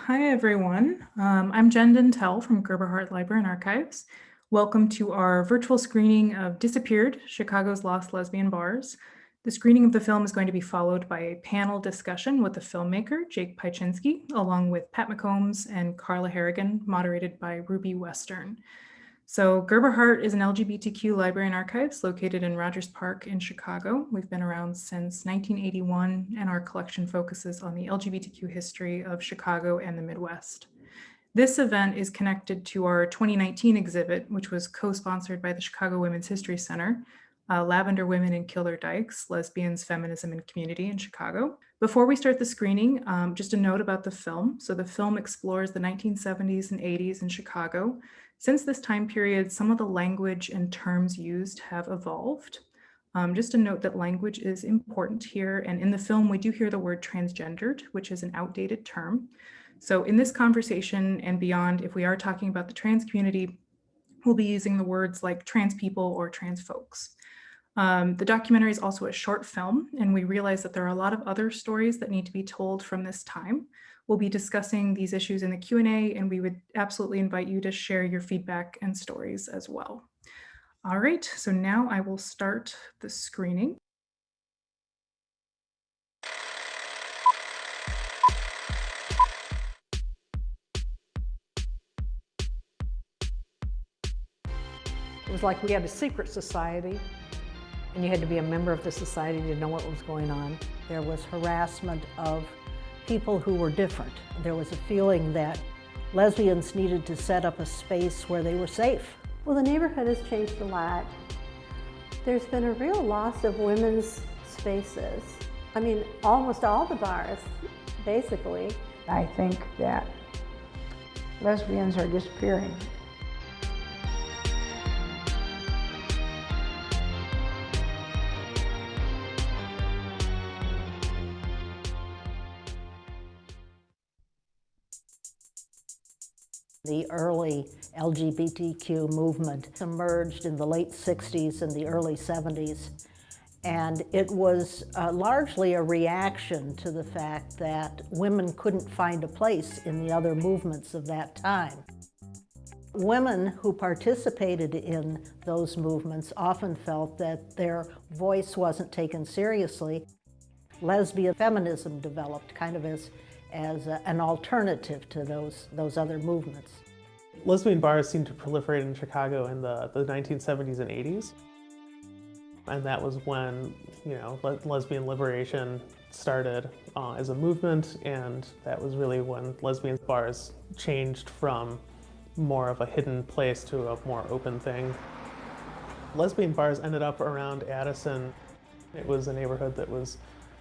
Hi, everyone. I'm Jen Dentel from Gerberhardt Library and Archives. Welcome to our virtual screening of Disappeared, Chicago's Lost Lesbian Bars. The screening of the film is going to be followed by a panel discussion with the filmmaker, Jake Pieczynski, along with Pat McCombs and Carla Harrigan, moderated by Ruby Western. So Gerberhardt is an LGBTQ library and archives located in Rogers Park in Chicago. We've been around since 1981, and our collection focuses on the LGBTQ history of Chicago and the Midwest. This event is connected to our 2019 exhibit, which was co-sponsored by the Chicago Women's History Center, Lavender Women and Killer Dykes, Lesbians, Feminism, and Community in Chicago. Before we start the screening, just a note about the film. So the film explores the 1970s and 80s in Chicago. Since this time period, some of the language and terms used have evolved. Just a note that language is important here. And in the film, we do hear the word transgendered, which is an outdated term. So in this conversation and beyond, if we are talking about the trans community, we'll be using the words like trans people or trans folks. The documentary is also a short film, and we realize that there are a lot of other stories that need to be told from this time. We'll be discussing these issues in the Q&A, and we would absolutely invite you to share your feedback and stories as well. All right, so now I will start the screening. It was like we had a secret society, and you had to be a member of the society to know what was going on. There was harassment of people who were different. There was a feeling that lesbians needed to set up a space where they were safe. Well, the neighborhood has changed a lot. There's been a real loss of women's spaces. I mean, almost all the bars, basically. I think that lesbians are disappearing. The early LGBTQ movement emerged in the late 60s and the early 70s. And it was largely a reaction to the fact that women couldn't find a place in the other movements of that time. Women who participated in those movements often felt that their voice wasn't taken seriously. Lesbian feminism developed kind of as an alternative to those other movements. Lesbian bars seemed to proliferate in Chicago in the 1970s and 80s. And that was when, lesbian liberation started as a movement, and that was really when lesbian bars changed from more of a hidden place to a more open thing. Lesbian bars ended up around Addison. It was a neighborhood that was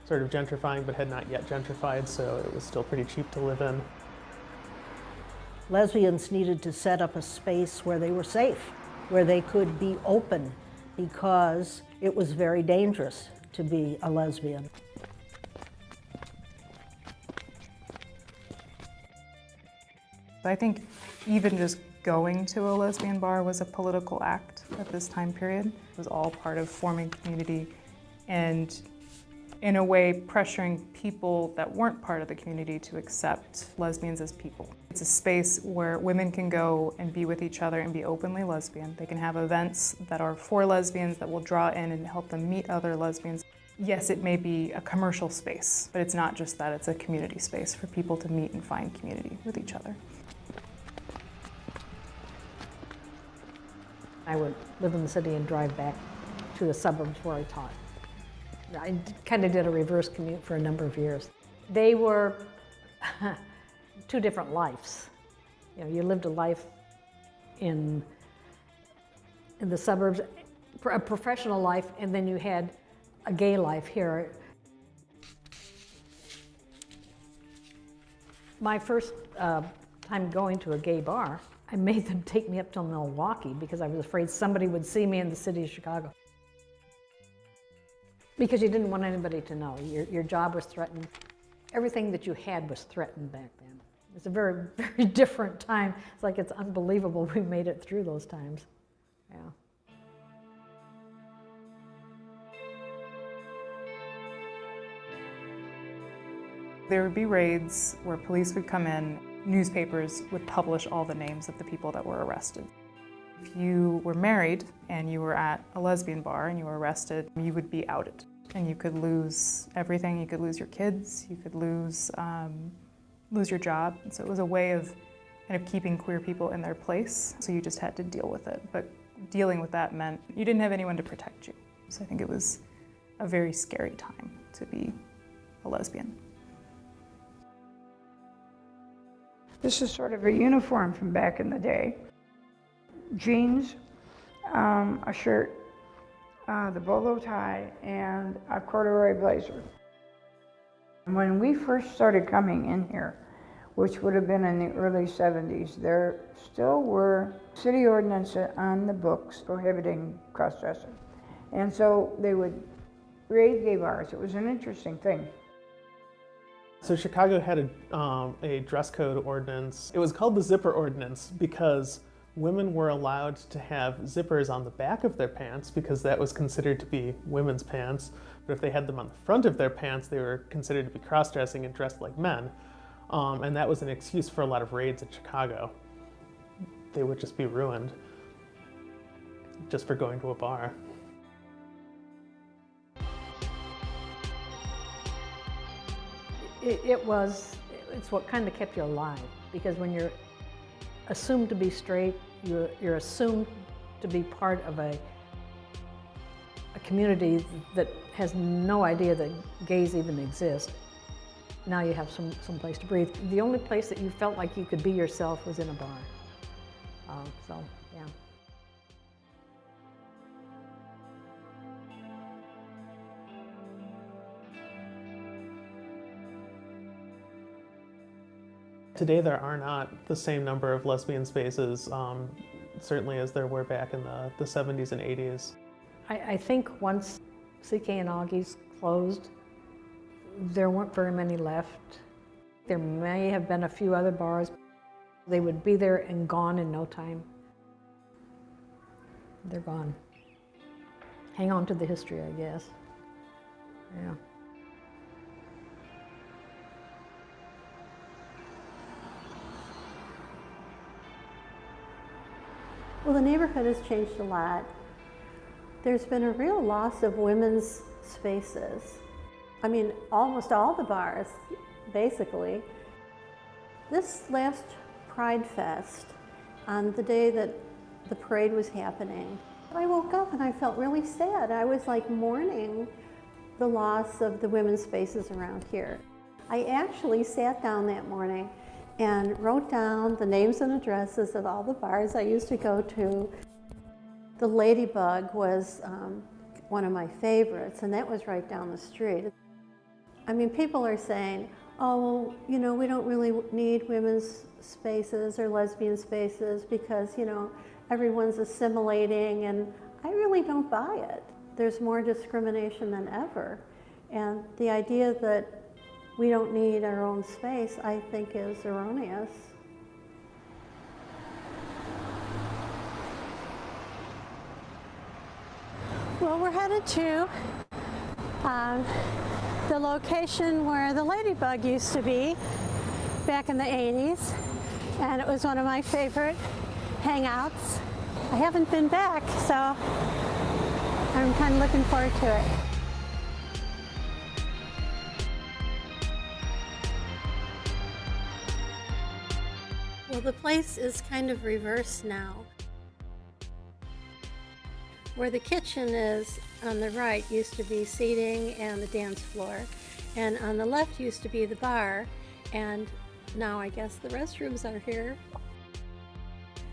sort of gentrifying but had not yet gentrified, so it was still pretty cheap to live in. Lesbians needed to set up a space where they were safe, where they could be open, because it was very dangerous to be a lesbian. I think even just going to a lesbian bar was a political act at this time period. It was all part of forming community and, in a way, pressuring people that weren't part of the community to accept lesbians as people. It's a space where women can go and be with each other and be openly lesbian. They can have events that are for lesbians that will draw in and help them meet other lesbians. Yes, it may be a commercial space, but it's not just that. It's a community space for people to meet and find community with each other. I would live in the city and drive back to the suburbs where I taught. I kind of did a reverse commute for a number of years. They were two different lives. You lived a life in the suburbs, a professional life, and then you had a gay life here. My first time going to a gay bar, I made them take me up to Milwaukee because I was afraid somebody would see me in the city of Chicago. Because you didn't want anybody to know. Your job was threatened. Everything that you had was threatened back then. It's a very, very different time. It's like it's unbelievable we made it through those times. Yeah. There would be raids where police would come in newspapers would publish all the names of the people that were arrested. If you were married and you were at a lesbian bar and you were arrested, you would be outed. And you could lose everything. You could lose your kids. You could lose your job. So it was a way of kind of keeping queer people in their place. So you just had to deal with it. But dealing with that meant you didn't have anyone to protect you. So I think it was a very scary time to be a lesbian. This is sort of a uniform from back in the day. Jeans, a shirt, the bolo tie, and a corduroy blazer. When we first started coming in here, which would have been in the early 70s, there still were city ordinances on the books prohibiting cross-dressing. And so they would raid gay bars. It was an interesting thing. So Chicago had a dress code ordinance. It was called the zipper ordinance because women were allowed to have zippers on the back of their pants because that was considered to be women's pants. But if they had them on the front of their pants, they were considered to be cross-dressing and dressed like men. And that was an excuse for a lot of raids in Chicago. They would just be ruined just for going to a bar. It's what kind of kept you alive, because when you're assumed to be straight, you're assumed to be part of a community that has no idea that gays even exist. Now you have some place to breathe. The only place that you felt like you could be yourself was in a bar. So, yeah. Today there are not the same number of lesbian spaces, certainly as there were back in the 70s and 80s. I think once CK and Augie's closed, there weren't very many left. There may have been a few other bars. They would be there and gone in no time. They're gone. Hang on to the history, I guess. Yeah. Well, the neighborhood has changed a lot. There's been a real loss of women's spaces. I mean, almost all the bars, basically. This last Pride Fest, on the day that the parade was happening, I woke up and I felt really sad. I was like mourning the loss of the women's spaces around here. I actually sat down that morning and wrote down the names and addresses of all the bars I used to go to. The Ladybug was one of my favorites, and that was right down the street. I mean, people are saying, oh, you know, we don't really need women's spaces or lesbian spaces because, you know, everyone's assimilating, and I really don't buy it. There's more discrimination than ever. And the idea that we don't need our own space, I think, is erroneous. Well, we're headed to the location where the Ladybug used to be back in the 80s, and it was one of my favorite hangouts. I haven't been back, so I'm kind of looking forward to it. Well, the place is kind of reversed now. Where the kitchen is on the right used to be seating and the dance floor, and on the left used to be the bar, and now I guess the restrooms are here.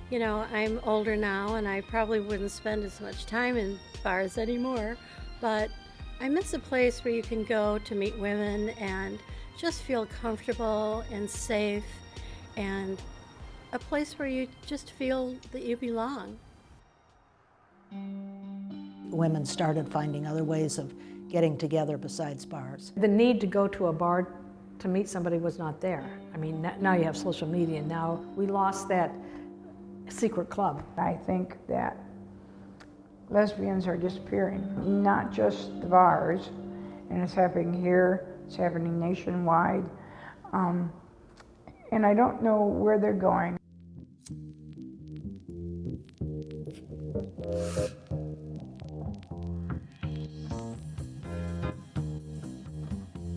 You know, I'm older now and I probably wouldn't spend as much time in bars anymore, but I miss a place where you can go to meet women and just feel comfortable and safe, and a place where you just feel that you belong. Women started finding other ways of getting together besides bars. The need to go to a bar to meet somebody was not there. I mean, now you have social media, and now we lost that secret club. I think that lesbians are disappearing, not just the bars, and it's happening here, it's happening nationwide. and I don't know where they're going.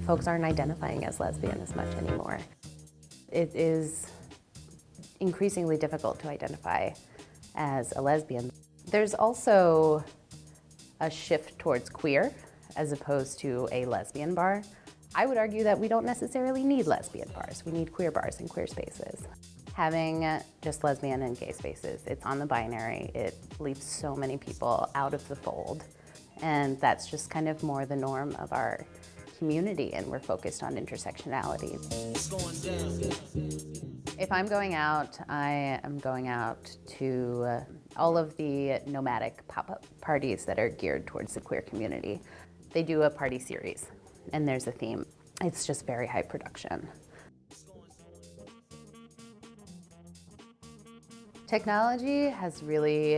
Folks aren't identifying as lesbian as much anymore. It is increasingly difficult to identify as a lesbian. There's also a shift towards queer as opposed to a lesbian bar. I would argue that we don't necessarily need lesbian bars. We need queer bars and queer spaces. Having just lesbian and gay spaces, it's on the binary. It leaves so many people out of the fold. And that's just kind of more the norm of our community, and we're focused on intersectionality. If I'm going out, I am going out to all of the nomadic pop-up parties that are geared towards the queer community. They do a party series, and there's a theme. It's just very high production. Technology has really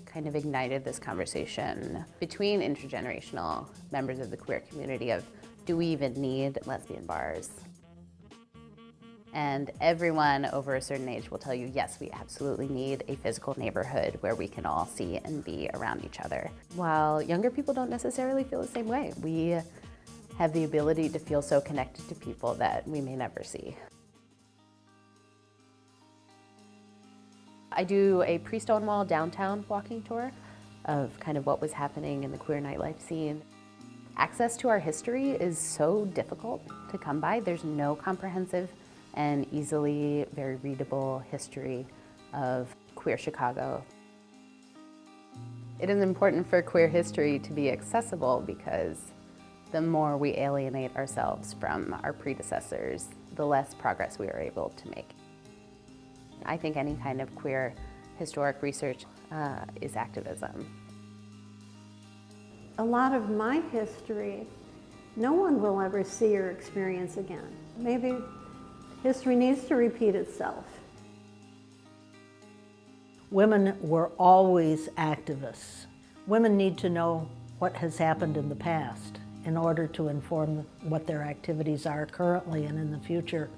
kind of ignited this conversation between intergenerational members of the queer community of, do we even need lesbian bars? And everyone over a certain age will tell you, yes, we absolutely need a physical neighborhood where we can all see and be around each other. While younger people don't necessarily feel the same way. We have the ability to feel so connected to people that we may never see. I do a pre-Stonewall downtown walking tour of kind of what was happening in the queer nightlife scene. Access to our history is so difficult to come by. There's no comprehensive and easily very readable history of queer Chicago. It is important for queer history to be accessible because the more we alienate ourselves from our predecessors, the less progress we are able to make. I think any kind of queer historic research is activism. A lot of my history, no one will ever see or experience again. Maybe history needs to repeat itself. Women were always activists. Women need to know what has happened in the past in order to inform what their activities are currently and in the future.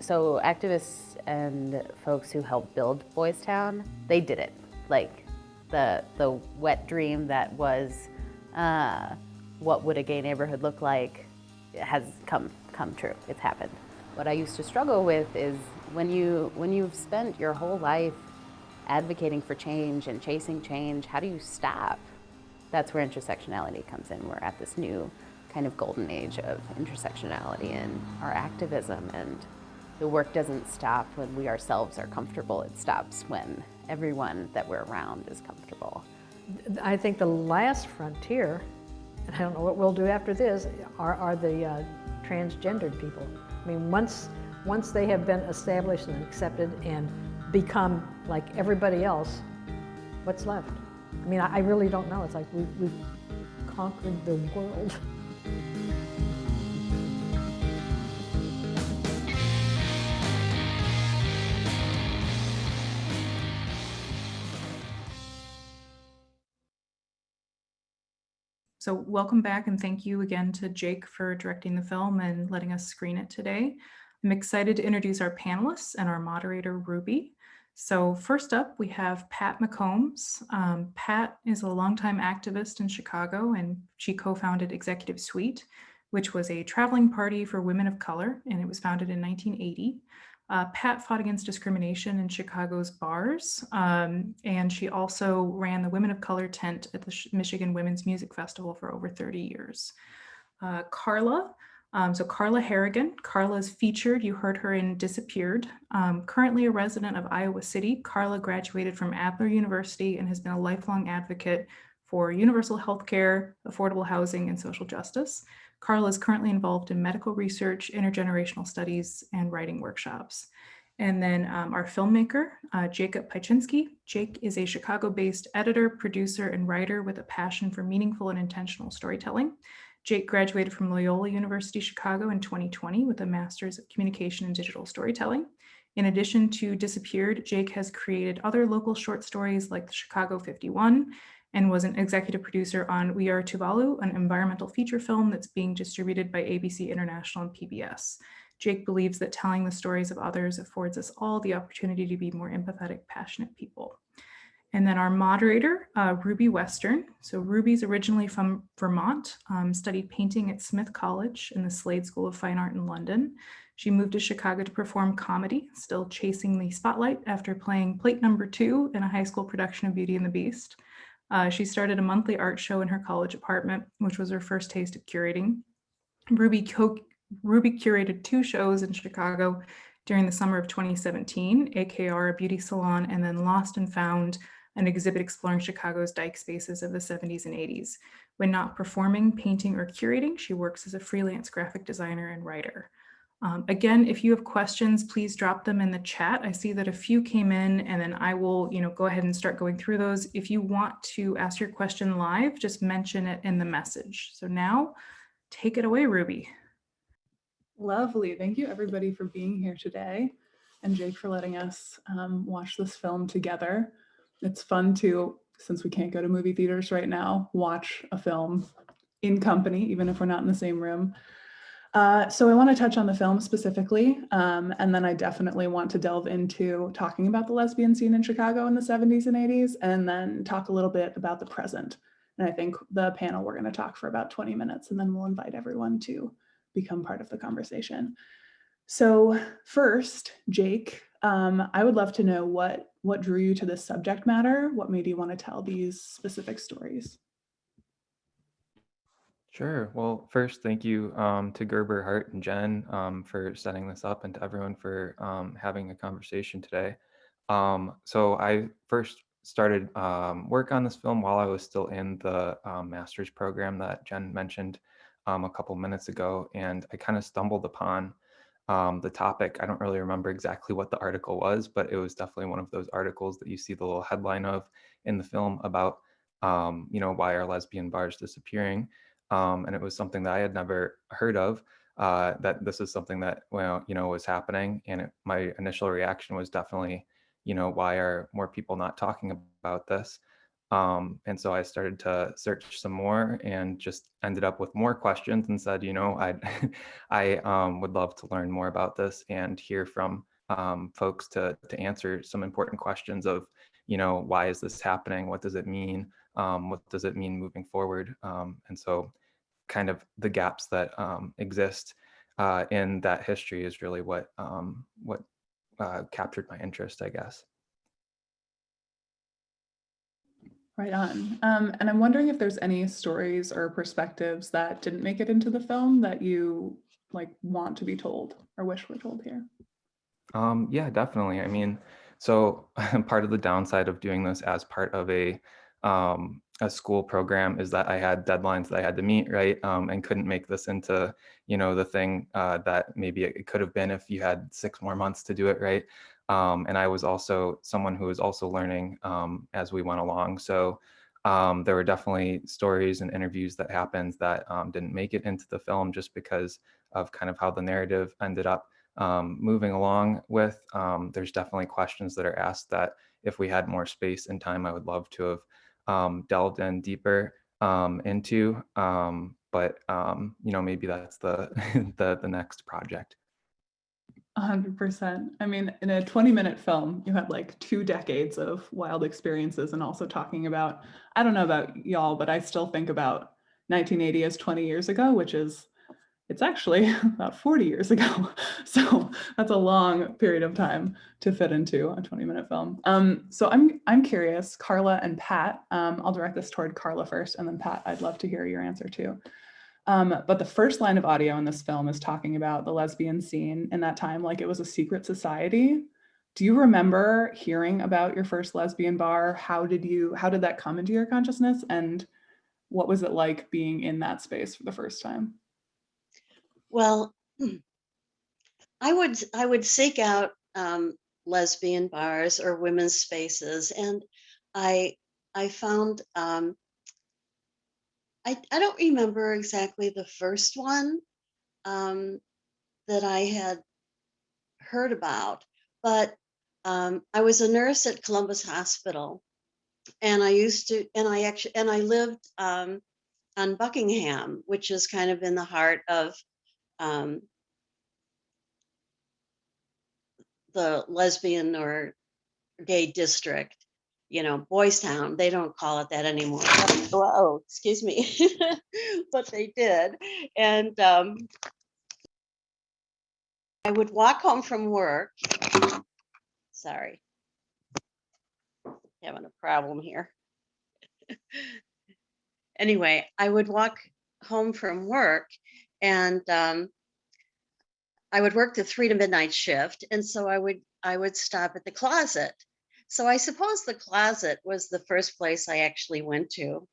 So activists and folks who helped build Boys Town, they did it. Like the wet dream that was what would a gay neighborhood look like has come true. It's happened. What I used to struggle with is when you've spent your whole life advocating for change and chasing change, how do you stop? That's where intersectionality comes in. We're at this new kind of golden age of intersectionality and our activism, and the work doesn't stop when we ourselves are comfortable. It stops when everyone that we're around is comfortable. I think the last frontier, and I don't know what we'll do after this, are the transgendered people. I mean, once they have been established and accepted and become like everybody else, what's left? I mean, I really don't know. It's like we've conquered the world. So welcome back, and thank you again to Jake for directing the film and letting us screen it today. I'm excited to introduce our panelists and our moderator, Ruby. So first up, we have Pat McCombs. Pat is a longtime activist in Chicago, and she co-founded Executive Suite, which was a traveling party for women of color, and it was founded in 1980. Pat fought against discrimination in Chicago's bars, and she also ran the Women of Color tent at the Michigan Women's Music Festival for over 30 years. Carla Harrigan. Carla is featured. You heard her in Disappeared. Currently a resident of Iowa City, Carla graduated from Adler University and has been a lifelong advocate for universal health care, affordable housing, and social justice. Carla is currently involved in medical research, intergenerational studies, and writing workshops. And then our filmmaker, Jacob Pieczynski. Jake is a Chicago-based editor, producer, and writer with a passion for meaningful and intentional storytelling. Jake graduated from Loyola University Chicago in 2020 with a Master's of Communication and Digital Storytelling. In addition to Disappeared, Jake has created other local short stories like the Chicago 51 and was an executive producer on We Are Tuvalu, an environmental feature film that's being distributed by ABC International and PBS. Jake believes that telling the stories of others affords us all the opportunity to be more empathetic, passionate people. And then our moderator, Ruby Western. So Ruby's originally from Vermont, studied painting at Smith College and the Slade School of Fine Art in London. She moved to Chicago to perform comedy, still chasing the spotlight after playing plate number 2 in a high school production of Beauty and the Beast. She started a monthly art show in her college apartment, which was her first taste of curating. Ruby curated 2 shows in Chicago during the summer of 2017, AKR, a beauty salon, and then Lost and Found, an exhibit exploring Chicago's Dyke spaces of the 70s and 80s. When not performing, painting, or curating, she works as a freelance graphic designer and writer. Again, if you have questions, please drop them in the chat. I see that a few came in, and then I will, go ahead and start going through those. If you want to ask your question live, just mention it in the message. So now, take it away, Ruby. Lovely. Thank you everybody for being here today, and Jake for letting us watch this film together. It's fun to, since we can't go to movie theaters right now, watch a film in company, even if we're not in the same room. So I want to touch on the film specifically, and then I definitely want to delve into talking about the lesbian scene in Chicago in the 70s and 80s, and then talk a little bit about the present. And I think the panel, we're going to talk for about 20 minutes, and then we'll invite everyone to become part of the conversation. So first, Jake, I would love to know what drew you to this subject matter? What made you want to tell these specific stories? Sure. Well, first, thank you to Gerber, Hart, and Jen for setting this up, and to everyone for having a conversation today. So I first started work on this film while I was still in the master's program that Jen mentioned a couple minutes ago, and I kind of stumbled upon the topic. I don't really remember exactly what the article was, but it was definitely one of those articles that you see the little headline of in the film about, why are lesbian bars disappearing? And it was something that I had never heard of, that this is something that, was happening. And my initial reaction was definitely, why are more people not talking about this? And so I started to search some more and just ended up with more questions and said, I would love to learn more about this and hear from folks to answer some important questions of, why is this happening? What does it mean? What does it mean moving forward? And so kind of the gaps that exist in that history is really what captured my interest, I guess. Right on. And I'm wondering if there's any stories or perspectives that didn't make it into the film that you want to be told or wish were told here. Yeah, definitely. I mean, so part of the downside of doing this as part of a school program is that I had deadlines that I had to meet, right? And couldn't make this into, the thing that maybe it could have been if you had 6 more months to do it, right? And I was also someone who was also learning as we went along. So there were definitely stories and interviews that happened that didn't make it into the film just because of kind of how the narrative ended up moving along with. There's definitely questions that are asked that if we had more space and time, I would love to have delved in deeper into. But maybe that's the the next project. 100%. I mean, in a 20-minute film, you had 2 decades of wild experiences, and also talking about, I don't know about y'all, but I still think about 1980 as 20 years ago, which is, it's actually about 40 years ago. So that's a long period of time to fit into a 20-minute film. So I'm curious, Carla and Pat, I'll direct this toward Carla first, and then Pat, I'd love to hear your answer too. But the first line of audio in this film is talking about the lesbian scene in that time, like it was a secret society. Do you remember hearing about your first lesbian bar? How did that come into your consciousness? And what was it like being in that space for the first time? Well, I would seek out lesbian bars or women's spaces, and I found I don't remember exactly the first one that I had heard about, but I was a nurse at Columbus Hospital, and I lived on Buckingham, which is kind of in the heart of the lesbian or gay district, you know, Boys Town. They don't call it that anymore. Oh, excuse me, but they did. And I would walk home from work. Sorry, having a problem here. Anyway, I would walk home from work, and I would work the 3 to midnight shift, and so I would stop at the closet. So I suppose the closet was the first place I actually went to.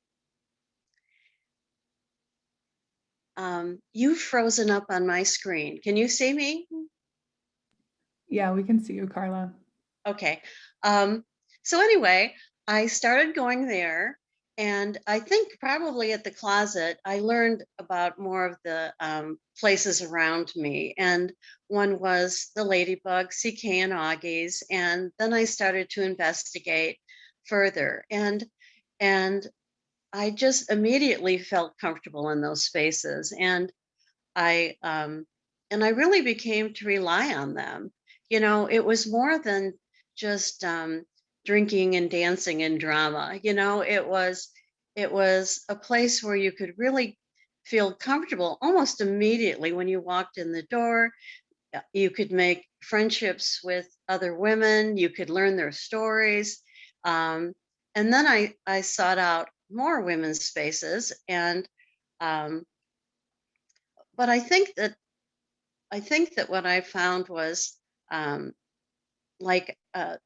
You've frozen up on my screen. Can you see me? Yeah, we can see you, Carla. Okay. So anyway, I started going there, and I think probably at the closet, I learned about more of the places around me. And one was the Ladybug, CK and Augie's. And then I started to investigate further. And I just immediately felt comfortable in those spaces. And I really became to rely on them. You know, it was more than just drinking and dancing and drama. You know, it was a place where you could really feel comfortable almost immediately when you walked in the door. You could make friendships with other women. You could learn their stories. And then I sought out more women's spaces, and but I think that what I found was, like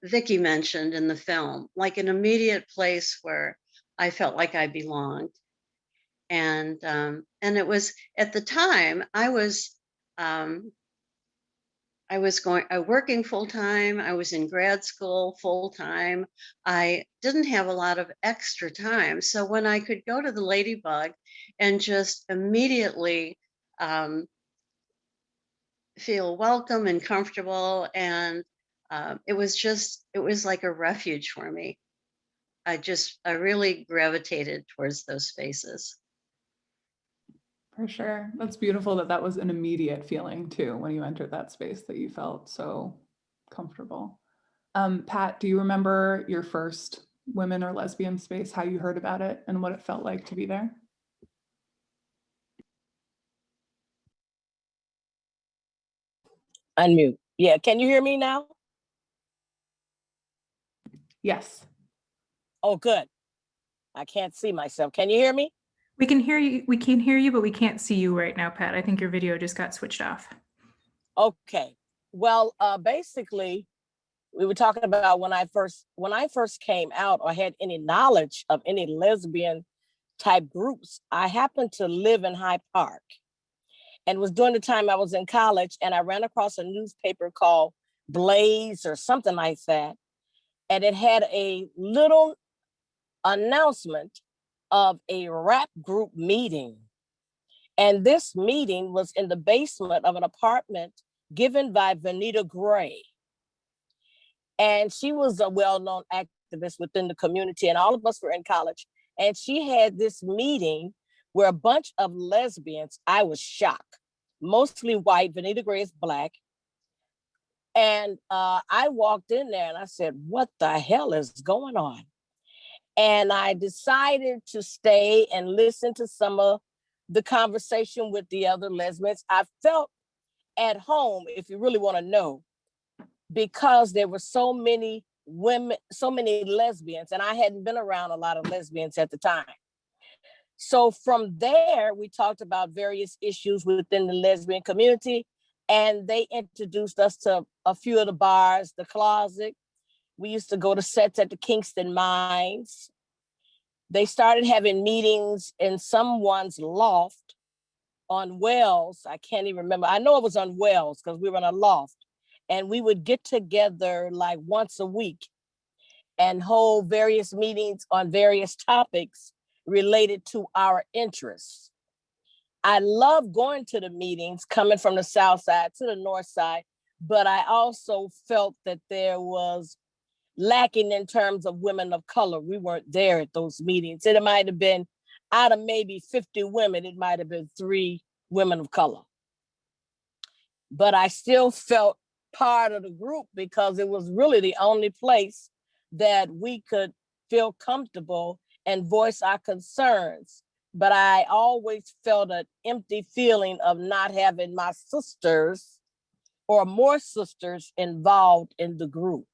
Vicky mentioned in the film, like an immediate place where I felt like I belonged. And it was at the time I was working full time. I was in grad school full time. I didn't have a lot of extra time. So when I could go to the Ladybug and just immediately feel welcome and comfortable, and it was like a refuge for me. I really gravitated towards those spaces. For sure. That's beautiful that that was an immediate feeling too, when you entered that space, that you felt so comfortable. Pat, do you remember your first women or lesbian space, how you heard about it and what it felt like to be there? Unmute. Yeah, can you hear me now? Yes. Oh, good. I can't see myself. Can you hear me? We can hear you. We can hear you, but we can't see you right now, Pat. I think your video just got switched off. Okay. Well, basically, we were talking about when I first came out or had any knowledge of any lesbian type groups. I happened to live in Hyde Park, and it was during the time I was in college, and I ran across a newspaper called Blaze or something like that, and it had a little announcement of a rap group meeting. And this meeting was in the basement of an apartment given by Vanita Gray. And she was a well-known activist within the community, and all of us were in college. And she had this meeting where a bunch of lesbians, I was shocked, mostly white, Vanita Gray is Black. And I walked in there and I said, what the hell is going on? And I decided to stay and listen to some of the conversation with the other lesbians. I felt at home, if you really want to know, because there were so many women, so many lesbians, and I hadn't been around a lot of lesbians at the time. So from there, we talked about various issues within the lesbian community, and they introduced us to a few of the bars, the Closet. We used to go to sets at the Kingston Mines. They started having meetings in someone's loft on Wells. I can't even remember. I know it was on Wells because we were in a loft. And we would get together like once a week and hold various meetings on various topics related to our interests. I love going to the meetings, coming from the South Side to the North Side, but I also felt that there was lacking in terms of women of color. We weren't there at those meetings. It might have been, out of maybe 50 women, it might have been 3 women of color. But I still felt part of the group because it was really the only place that we could feel comfortable and voice our concerns. But I always felt an empty feeling of not having my sisters or more sisters involved in the group.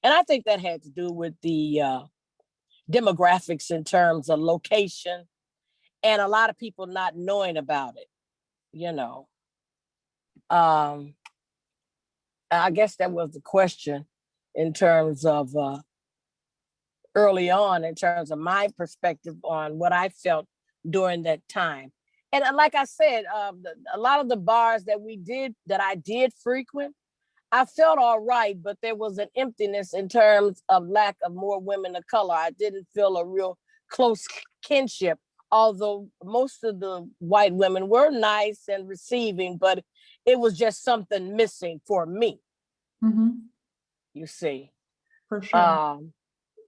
And I think that had to do with the demographics in terms of location and a lot of people not knowing about it, you know. I guess that was the question in terms of early on, in terms of my perspective on what I felt during that time. And like I said, a lot of the bars that I did frequent, I felt all right, but there was an emptiness in terms of lack of more women of color. I didn't feel a real close kinship, although most of the white women were nice and receiving, but it was just something missing for me. Mm-hmm. You see, For sure.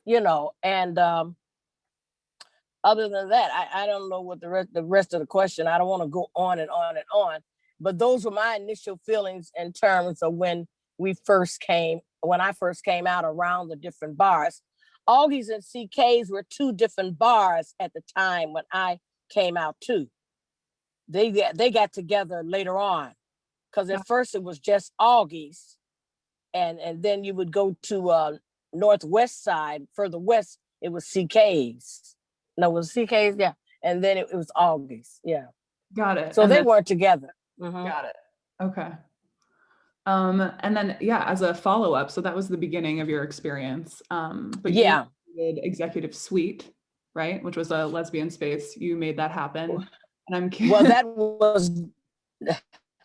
you know, and other than that, I don't know what the rest of the question. I don't want to go on and on and on, but those were my initial feelings in terms of when I first came out around the different bars. Augie's and CK's were two different bars at the time when I came out too. They got together later on, because at first it was just Augie's, and then you would go to northwest side, further west, it was CK's. No, it was CK's, yeah. And then it was Augie's, yeah. Got it. So they weren't together. Mm-hmm. Got it. Okay. And then, yeah, as a follow-up, so that was the beginning of your experience. But yeah, you did Executive Suite, right? Which was a lesbian space. You made that happen. And I'm curious. Well,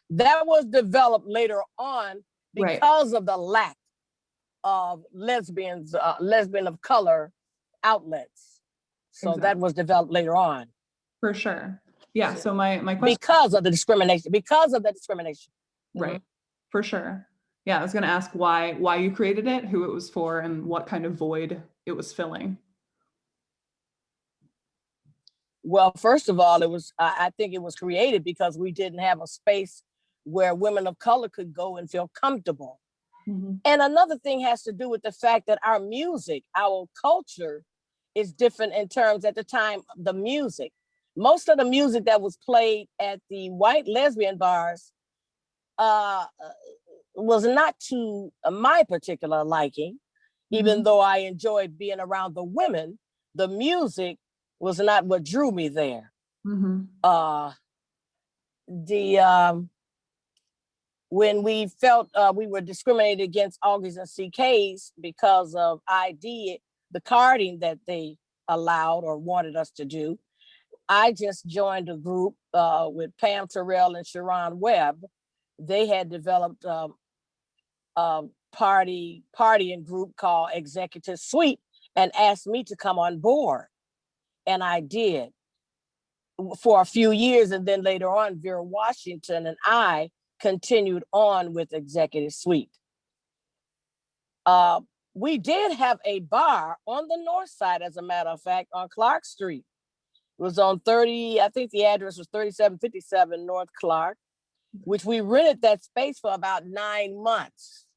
that was developed later on because of the lack of lesbian of color outlets. So that was developed later on. For sure. Yeah. So my question. Because of the discrimination. Right. Mm-hmm. For sure. Yeah. I was going to ask why you created it, who it was for, and what kind of void it was filling. Well, first of all, I think it was created because we didn't have a space where women of color could go and feel comfortable. Mm-hmm. And another thing has to do with the fact that our music, our culture is different in terms at the time, the music. Most of the music that was played at the white lesbian bars was not to my particular liking, mm-hmm. even though I enjoyed being around the women. The music was not what drew me there. Mm-hmm. When we felt we were discriminated against Augie's and CK's because of ID, the carding that they allowed or wanted us to do, I just joined a group with Pam Terrell and Sharon Webb. They had developed a partying group called Executive Suite and asked me to come on board. And I did for a few years. And then later on, Vera Washington and I continued on with Executive Suite. We did have a bar on the north side, as a matter of fact, on Clark Street. It was on 30, I think the address was 3757 North Clark, which we rented that space for about 9 months.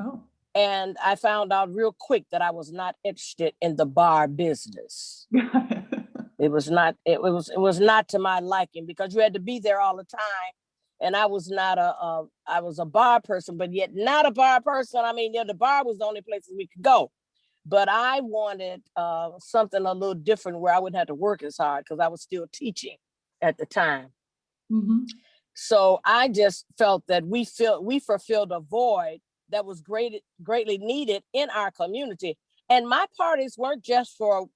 Oh. And I found out real quick that I was not interested in the bar business. It was not to my liking, because you had to be there all the time. And I was not I was a bar person, but yet not a bar person. I mean, the bar was the only places we could go. But I wanted something a little different where I wouldn't have to work as hard, because I was still teaching at the time. Mm-hmm. So I just felt that we fulfilled a void that was greatly needed in our community. And my parties weren't just for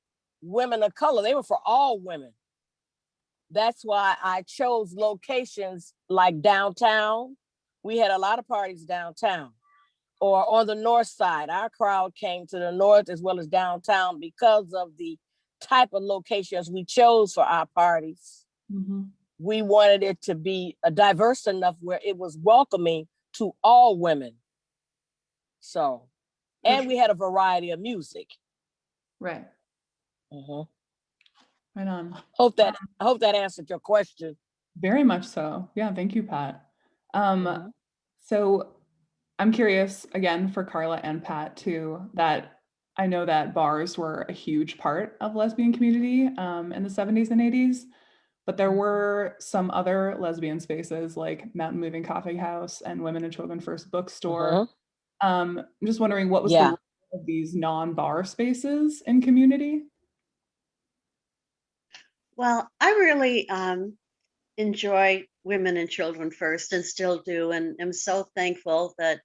women of color, they were for all women. That's why I chose locations like downtown. We had a lot of parties downtown, or on the north side. Our crowd came to the north as well as downtown because of the type of locations we chose for our parties. Mm-hmm. We wanted it to be diverse enough where it was welcoming to all women. So, and we had a variety of music. Right. Mm-hmm. Right on. I hope that answered your question. Very much so. Yeah, thank you, Pat. So I'm curious again for Carla and Pat too, that I know that bars were a huge part of lesbian community in the 70s and 80s, but there were some other lesbian spaces like Mountain Moving Coffee House and Women and Children First Bookstore. I'm just wondering what was the Yeah. role of these non-bar spaces in community? Well, I really enjoy Women and Children First and still do, and am so thankful that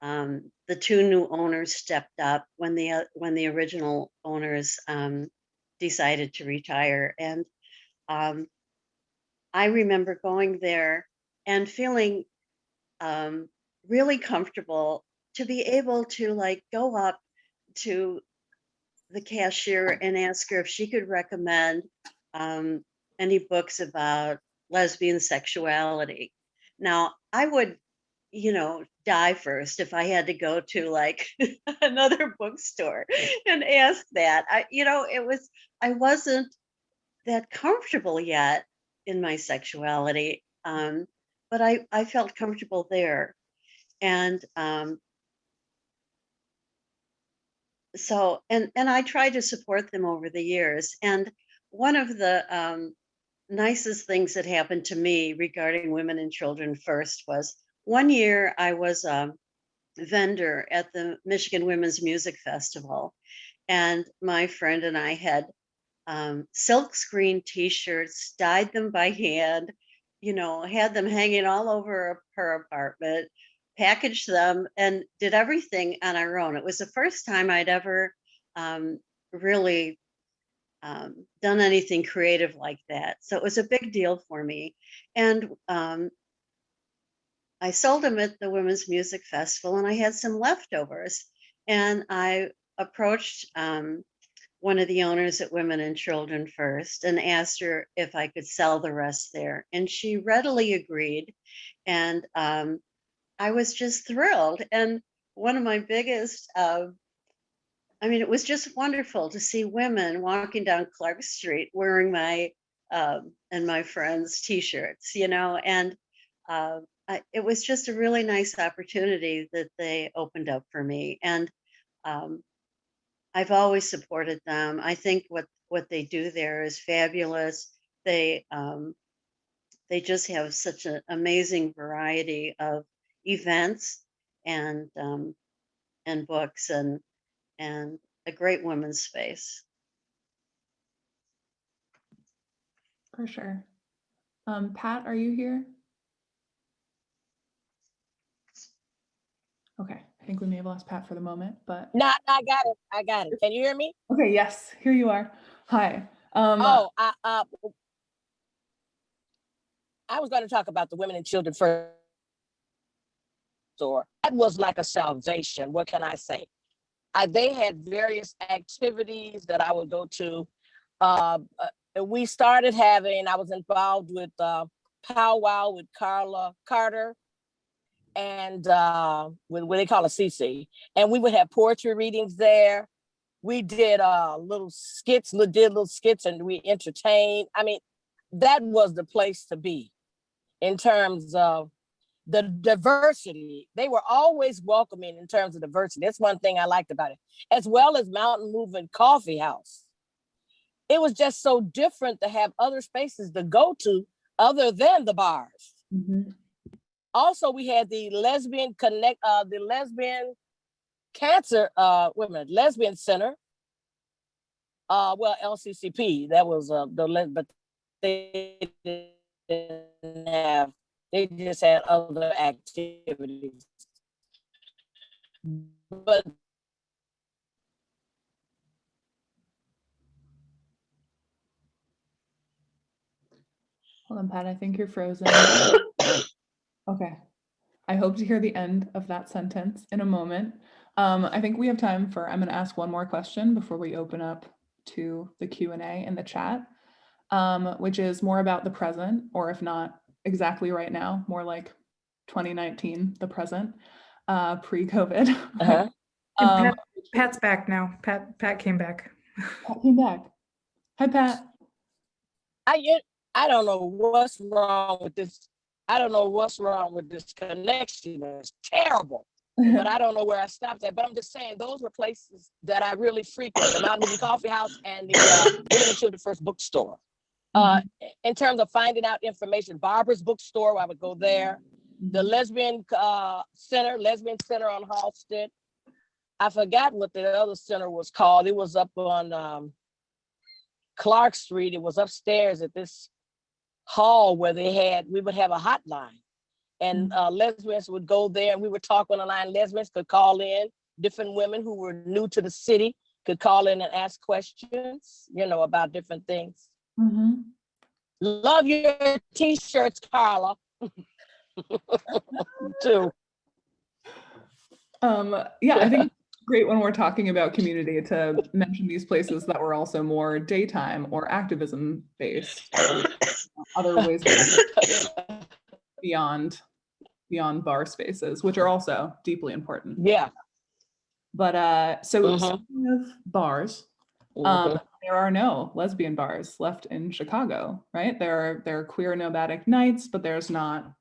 the two new owners stepped up when the original owners decided to retire. And um, I remember going there and feeling really comfortable to be able to like go up to the cashier and ask her if she could recommend um, any books about lesbian sexuality. Now, I would, die first if I had to go to like another bookstore and ask that. I wasn't that comfortable yet in my sexuality, but I felt comfortable there. And and I tried to support them over the years. And one of the nicest things that happened to me regarding Women and Children First was one year I was a vendor at the Michigan Women's Music Festival, and my friend and I had silk screen T-shirts, dyed them by hand, had them hanging all over her apartment, packaged them, and did everything on our own. It was the first time I'd ever really done anything creative like that. So it was a big deal for me. And I sold them at the Women's Music Festival, and I had some leftovers. And I approached one of the owners at Women and Children First and asked her if I could sell the rest there. And she readily agreed. And I was just thrilled. And one of my biggest, it was just wonderful to see women walking down Clark Street wearing my and my friends' T-shirts, and it was just a really nice opportunity that they opened up for me. And I've always supported them. I think what they do there is fabulous. They just have such an amazing variety of events and books and a great women's space. For sure. Pat, are you here? Okay, I think we may have lost Pat for the moment, but No, I got it. Can you hear me? okay, yes, here you are. Hi. I was going to talk about the Women and Children First store. That was like a salvation. What can I say? They had various activities that I would go to. We started having, I was involved with Powwow with Carla Carter and with what they call a CC. And we would have poetry readings there. We did little skits and we entertained. That was the place to be in terms of the diversity. They were always welcoming in terms of diversity. That's one thing I liked about it, as well as Mountain Moving Coffee House. It was just so different to have other spaces to go to other than the bars. Mm-hmm. Also, we had the Lesbian Cancer, Lesbian Center. LCCP, that was but they didn't have, they just had other activities. But hold on, Pat, I think you're frozen. Okay. I hope to hear the end of that sentence in a moment. I think we have time for, I'm going to ask one more question before we open up to the Q&A in the chat, which is more about the present, or if not exactly right now, more like 2019, the present, pre-COVID. uh-huh. Pat's back now. Pat came back. Pat came back. Hi, Pat. I don't know what's wrong with this I don't know what's wrong with this connection. It's terrible. But I don't know where I stopped at. But I'm just saying those were places that I really frequent. The Mountain Movie Coffee House and the Women and Children First bookstore. In terms of finding out information, Barbara's bookstore, I would go there. The Lesbian Center on Halsted. I forgot what the other center was called. It was up on Clark Street. It was upstairs at this hall where we would have a hotline. And lesbians would go there and we would talk on the line. Lesbians could call in. Different women who were new to the city could call in and ask questions, about different things. Love your t-shirts, Carla. Too. Yeah, I think it's great when we're talking about community to mention these places that were also more daytime or activism based, other ways beyond bar spaces, which are also deeply important. Yeah. But so speaking of bars, there are no lesbian bars left in Chicago, right? There are queer nomadic nights, but there's not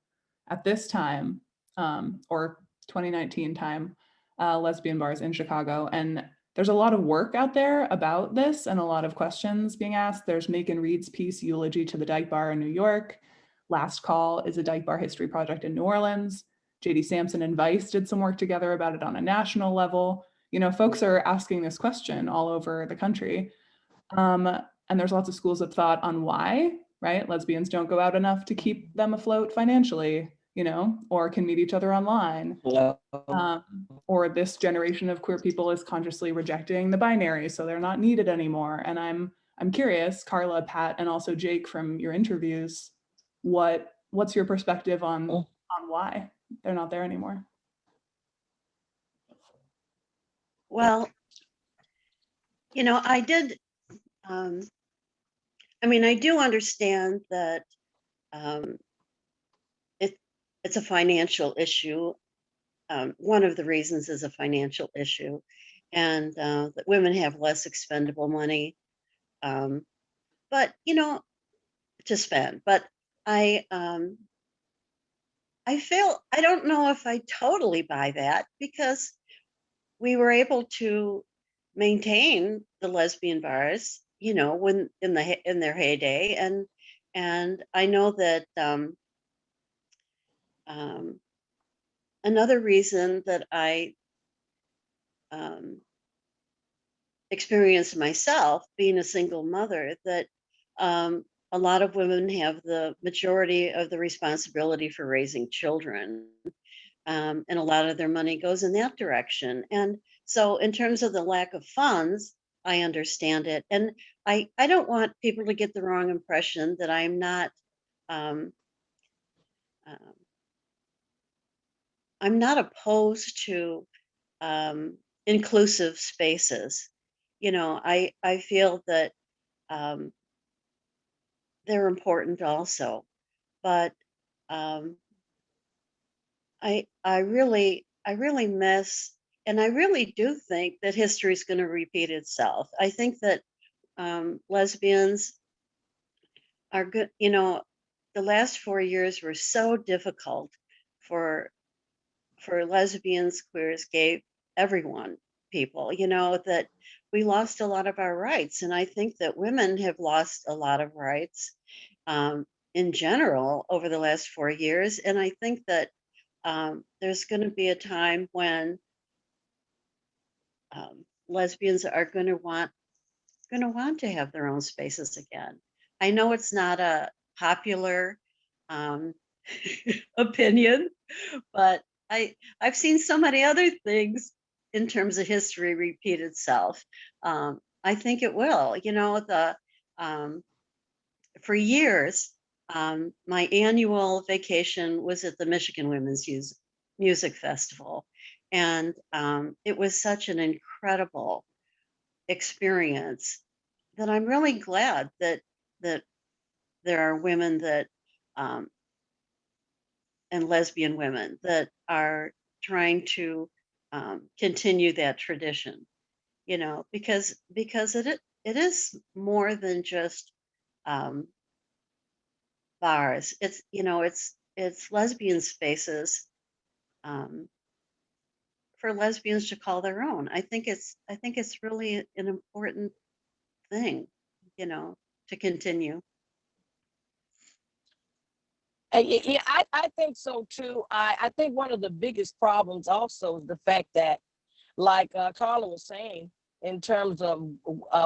at this time, or 2019 time, lesbian bars in Chicago. And there's a lot of work out there about this and a lot of questions being asked. There's Macon Reed's piece, Eulogy to the Dyke Bar in New York. Last Call is a Dyke Bar history project in New Orleans. J.D. Sampson and Vice did some work together about it on a national level. Folks are asking this question all over the country. And there's lots of schools of thought on why, right? Lesbians don't go out enough to keep them afloat financially, or can meet each other online. Or this generation of queer people is consciously rejecting the binary, so they're not needed anymore. And I'm curious, Carla, Pat, and also Jake, from your interviews, what's your perspective on why they're not there anymore? Well, I did, I do understand that it's a financial issue. One of the reasons is a financial issue, and that women have less expendable money, but to spend. But I don't know if I totally buy that, because we were able to maintain the lesbian bars, when in their heyday, and I know that another reason that I experienced myself, being a single mother, that a lot of women have the majority of the responsibility for raising children, and a lot of their money goes in that direction. And so in terms of the lack of funds, I understand it. And I don't want people to get the wrong impression that I'm not opposed to inclusive spaces. I feel that they're important also, but I really miss, and I really do think that history is going to repeat itself. I think that lesbians are good. The last 4 years were so difficult for lesbians, queers, gay, everyone, people, that we lost a lot of our rights. And I think that women have lost a lot of rights in general over the last 4 years. And I think that there's going to be a time when lesbians are going to want to have their own spaces again. I know it's not a popular opinion, but I've seen so many other things in terms of history repeat itself. I think it will. For years, my annual vacation was at the Michigan Women's Music Festival, and it was such an incredible experience that I'm really glad that there are women that and lesbian women that are trying to continue that tradition, because it is more than just bars. It's it's lesbian spaces for lesbians to call their own. I think it's really an important thing, you know, to continue. Yeah, I think so too. I think one of the biggest problems also is the fact that, like Carla was saying, in terms of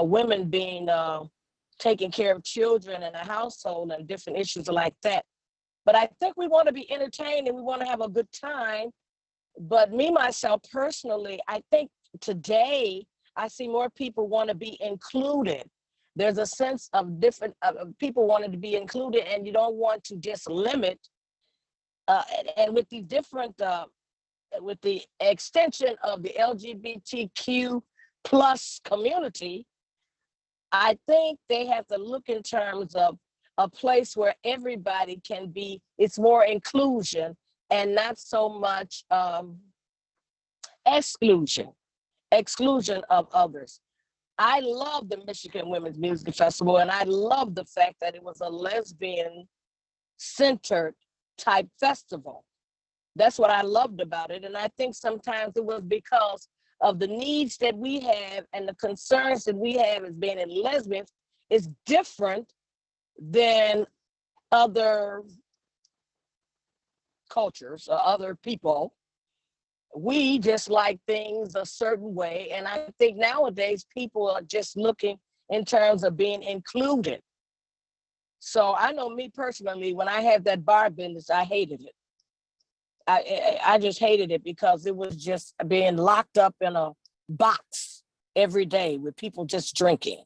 women being taking care of children in a household and different issues like that. But I think we want to be entertained and we want to have a good time. But me, myself, personally, I think today I see more people want to be included. There's a sense of different people wanting to be included, and you don't want to just limit. And with the different, with the extension of the LGBTQ plus community, I think they have to look in terms of a place where everybody can be, it's more inclusion and not so much exclusion of others. I love the Michigan Women's Music Festival, and I love the fact that it was a lesbian-centered type festival. That's what I loved about it, and I think sometimes it was because of the needs that we have and the concerns that we have as being in lesbians is different than other cultures or other people. We just like things a certain way. And I think nowadays people are just looking in terms of being included. So I know me personally, when I had that bar business, I hated it. I just hated it because it was just being locked up in a box every day with people just drinking.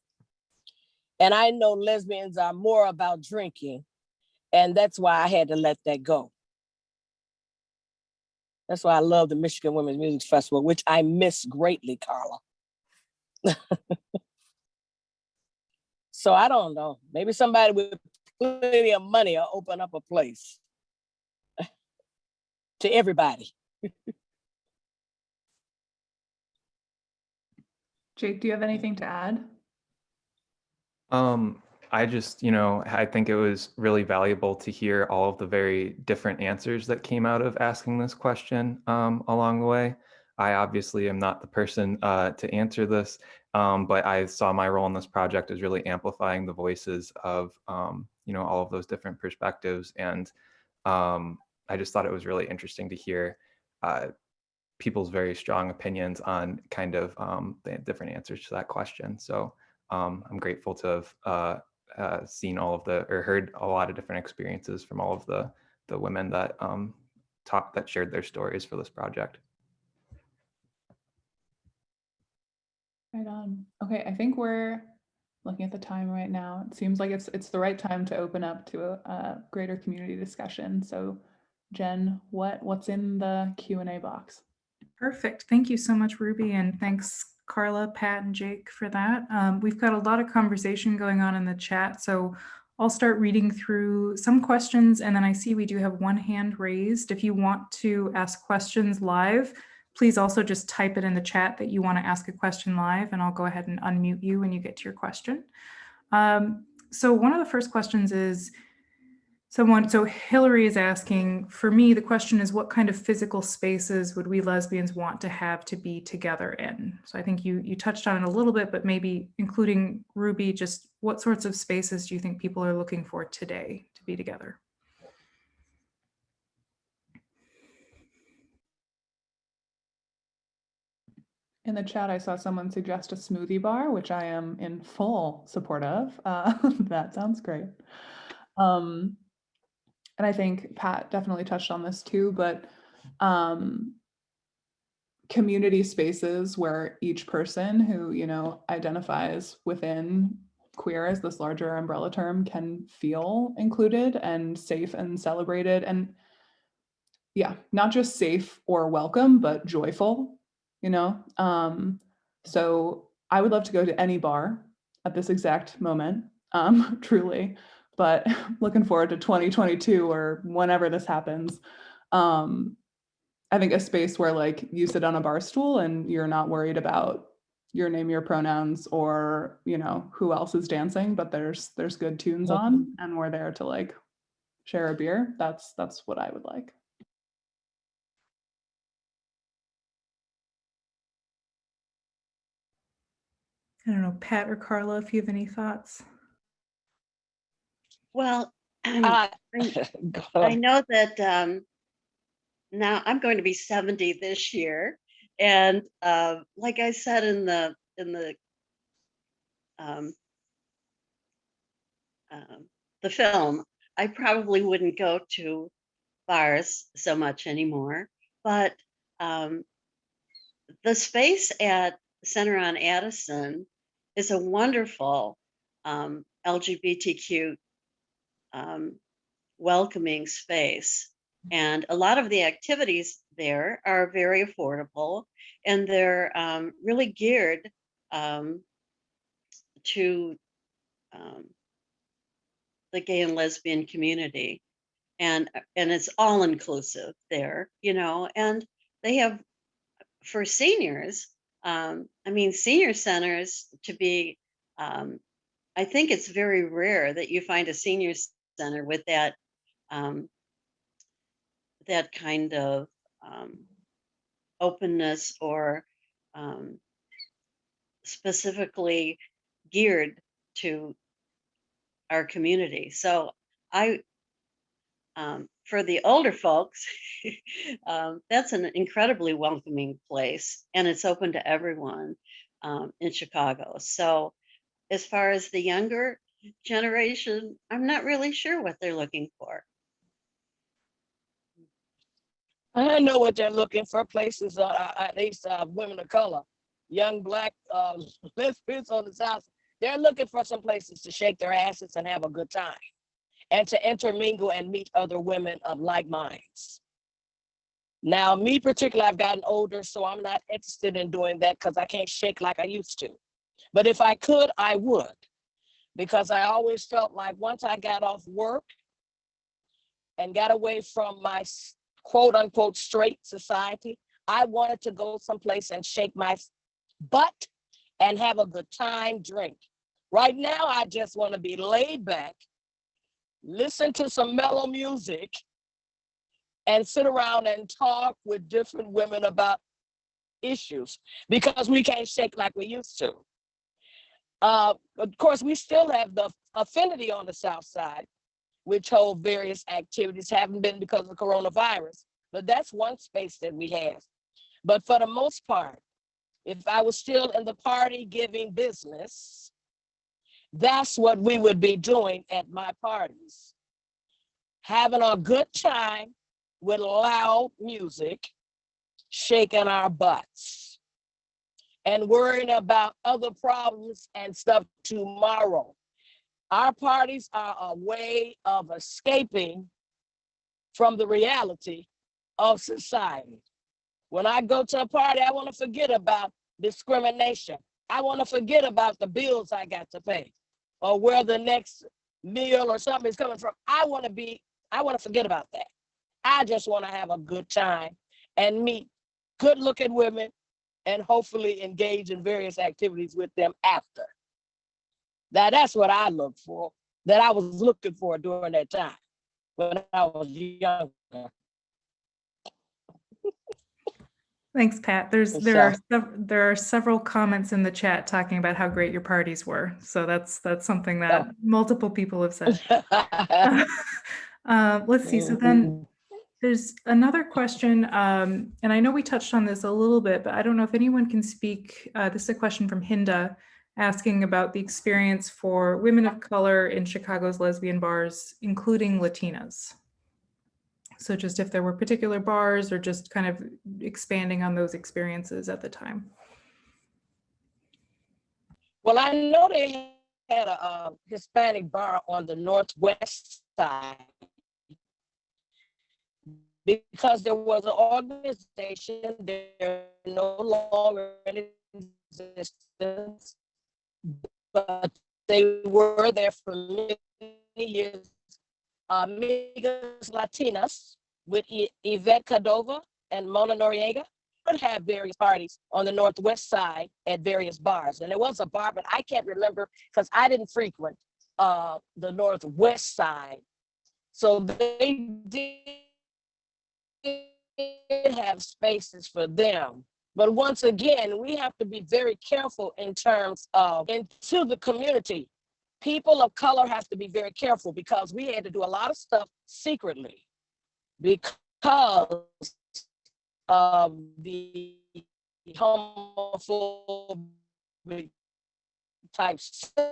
And I know lesbians are more about drinking, and that's why I had to let that go. That's why I love the Michigan Women's Music Festival, which I miss greatly, Carla. So I don't know. Maybe somebody with plenty of money will open up a place to everybody. Jake, do you have anything to add? I just, I think it was really valuable to hear all of the very different answers that came out of asking this question along the way. I obviously am not the person to answer this, but I saw my role in this project as really amplifying the voices of, all of those different perspectives. And I just thought it was really interesting to hear people's very strong opinions on kind of the different answers to that question. So I'm grateful to have seen all of or heard a lot of different experiences from all of the women that that shared their stories for this project. Right on. Okay, I think we're looking at the time right now. It seems like it's the right time to open up to a greater community discussion. So Jen, what's in the Q&A box? Perfect. Thank you so much, Ruby. And thanks, Carla, Pat, and Jake for that. We've got a lot of conversation going on in the chat. So I'll start reading through some questions. And then I see we do have one hand raised. If you want to ask questions live, please also just type it in the chat that you want to ask a question live, and I'll go ahead and unmute you when you get to your question. So one of the first questions is, so Hillary is asking, for me, the question is, what kind of physical spaces would we lesbians want to have to be together in? So I think you touched on it a little bit, but maybe including Ruby, just what sorts of spaces do you think people are looking for today to be together? In the chat, I saw someone suggest a smoothie bar, which I am in full support of. That sounds great. And I think Pat definitely touched on this too, but community spaces where each person who, identifies within queer as this larger umbrella term can feel included and safe and celebrated, and not just safe or welcome, but joyful, so I would love to go to any bar at this exact moment, truly, but looking forward to 2022 or whenever this happens. I think a space where like you sit on a bar stool and you're not worried about your name, your pronouns, or who else is dancing, but there's good tunes on, and we're there to like share a beer. That's what I would like. I don't know, Pat or Carla, if you have any thoughts. Well, Go I know that now I'm going to be 70 this year, and like I said in the um, film, I probably wouldn't go to bars so much anymore. But the space at Center on Addison is a wonderful LGBTQ welcoming space. And a lot of the activities there are very affordable, and they're really geared to the gay and lesbian community. And it's all inclusive there, you know, and they have, for seniors, I mean, senior centers to be, I think it's very rare that you find a senior center with that that kind of openness or specifically geared to our community. So I, for the older folks, that's an incredibly welcoming place, and it's open to everyone in Chicago. So as far as the younger generation, I'm not really sure what they're looking for. I know what they're looking for. Places, at least women of color, young Black lesbians on the South. They're looking for some places to shake their asses and have a good time, and to intermingle and meet other women of like minds. Now, me particularly, I've gotten older, so I'm not interested in doing that because I can't shake like I used to. But if I could, I would, because I always felt like once I got off work and got away from my quote unquote straight society, I wanted to go someplace and shake my butt and have a good time, drink. Right now, I just want to be laid back, listen to some mellow music, and sit around and talk with different women about issues, because we can't shake like we used to. Of course, we still have the affinity on the South Side, which hold various activities, haven't been because of coronavirus, but that's one space that we have. But for the most part, if I was still in the party giving business, that's what we would be doing at my parties. Having a good time with loud music, shaking our butts, and worrying about other problems and stuff tomorrow. Our parties are a way of escaping from the reality of society. When I go to a party, I want to forget about discrimination. I want to forget about the bills I got to pay, or where the next meal or something is coming from. I want to forget about that. I just want to have a good time and meet good looking women and hopefully engage in various activities with them after. That's what I look for, that I was looking for during that time when I was younger. Thanks, Pat. There are several comments in the chat talking about how great your parties were. So that's something that multiple people have said. Let's see. So then there's another question, and I know we touched on this a little bit, but I don't know if anyone can speak. This is a question from Hinda asking about the experience for women of color in Chicago's lesbian bars, including Latinas. So just if there were particular bars or just kind of expanding on those experiences at the time. Well, I know they had a Hispanic bar on the northwest side because there was an organization, they're no longer in existence, but they were there for many years. Amigas Latinas with Yvette Cordova and Mona Noriega would have various parties on the northwest side at various bars. And there was a bar, but I can't remember because I didn't frequent the northwest side So they did have spaces for them. But once again, we have to be very careful in terms of into the community. People of color have to be very careful because we had to do a lot of stuff secretly because of the homophobic type settings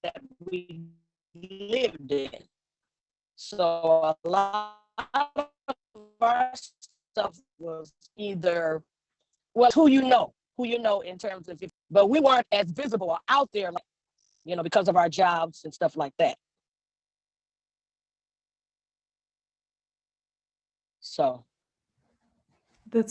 that we lived in. So a lot of our stuff was either, well, who you know in terms of, but we weren't as visible or out there, like, you know, because of our jobs and stuff like that. So.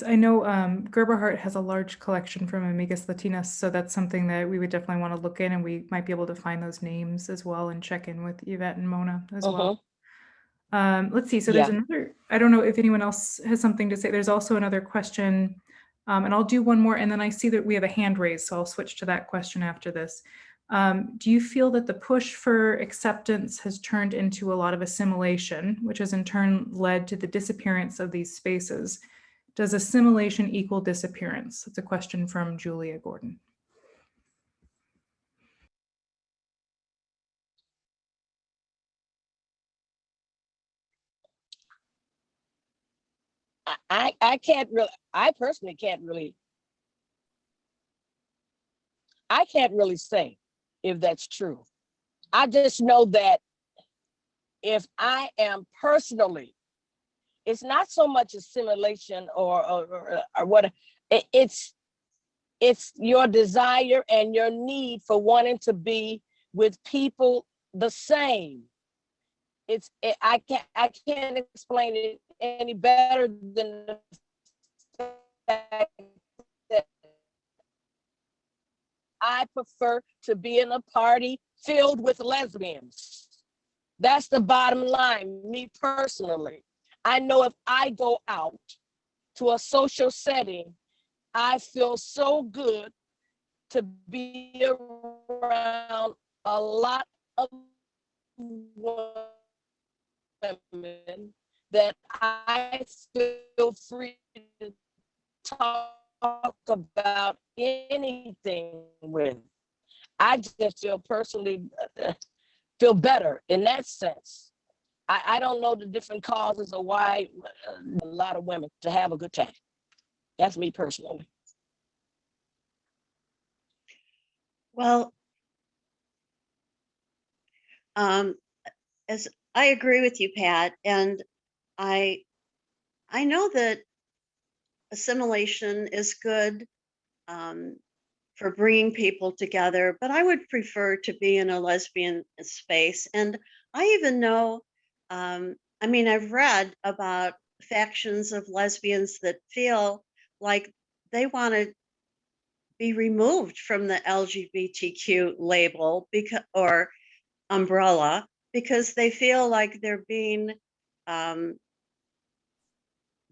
I know Gerberhardt has a large collection from Amigas Latinas, so that's something that we would definitely want to look in, and we might be able to find those names as well and check in with Yvette and Mona as well. Let's see. So there's another, I don't know if anyone else has something to say. There's also another question, and I'll do one more, and then I see that we have a hand raised, so I'll switch to that question after this. Do you feel that the push for acceptance has turned into a lot of assimilation, which has in turn led to the disappearance of these spaces? Does assimilation equal disappearance? It's a question from Julia Gordon. I can't really, I personally can't really, I can't really say if that's true. I just know that if I am personally, it's not so much assimilation or what, it's your desire and your need for wanting to be with people the same. I can't explain it any better than the fact that I prefer to be in a party filled with lesbians. That's the bottom line, me personally. I know if I go out to a social setting, I feel so good to be around a lot of women that I feel free to talk about anything with. I just feel personally feel better in that sense. I don't know the different causes of why a lot of women to have a good time. That's me personally. Well, as I agree with you, Pat, and I know that assimilation is good for bringing people together, but I would prefer to be in a lesbian space. And I even know, I mean, I've read about factions of lesbians that feel like they want to be removed from the LGBTQ label or umbrella because they feel like they're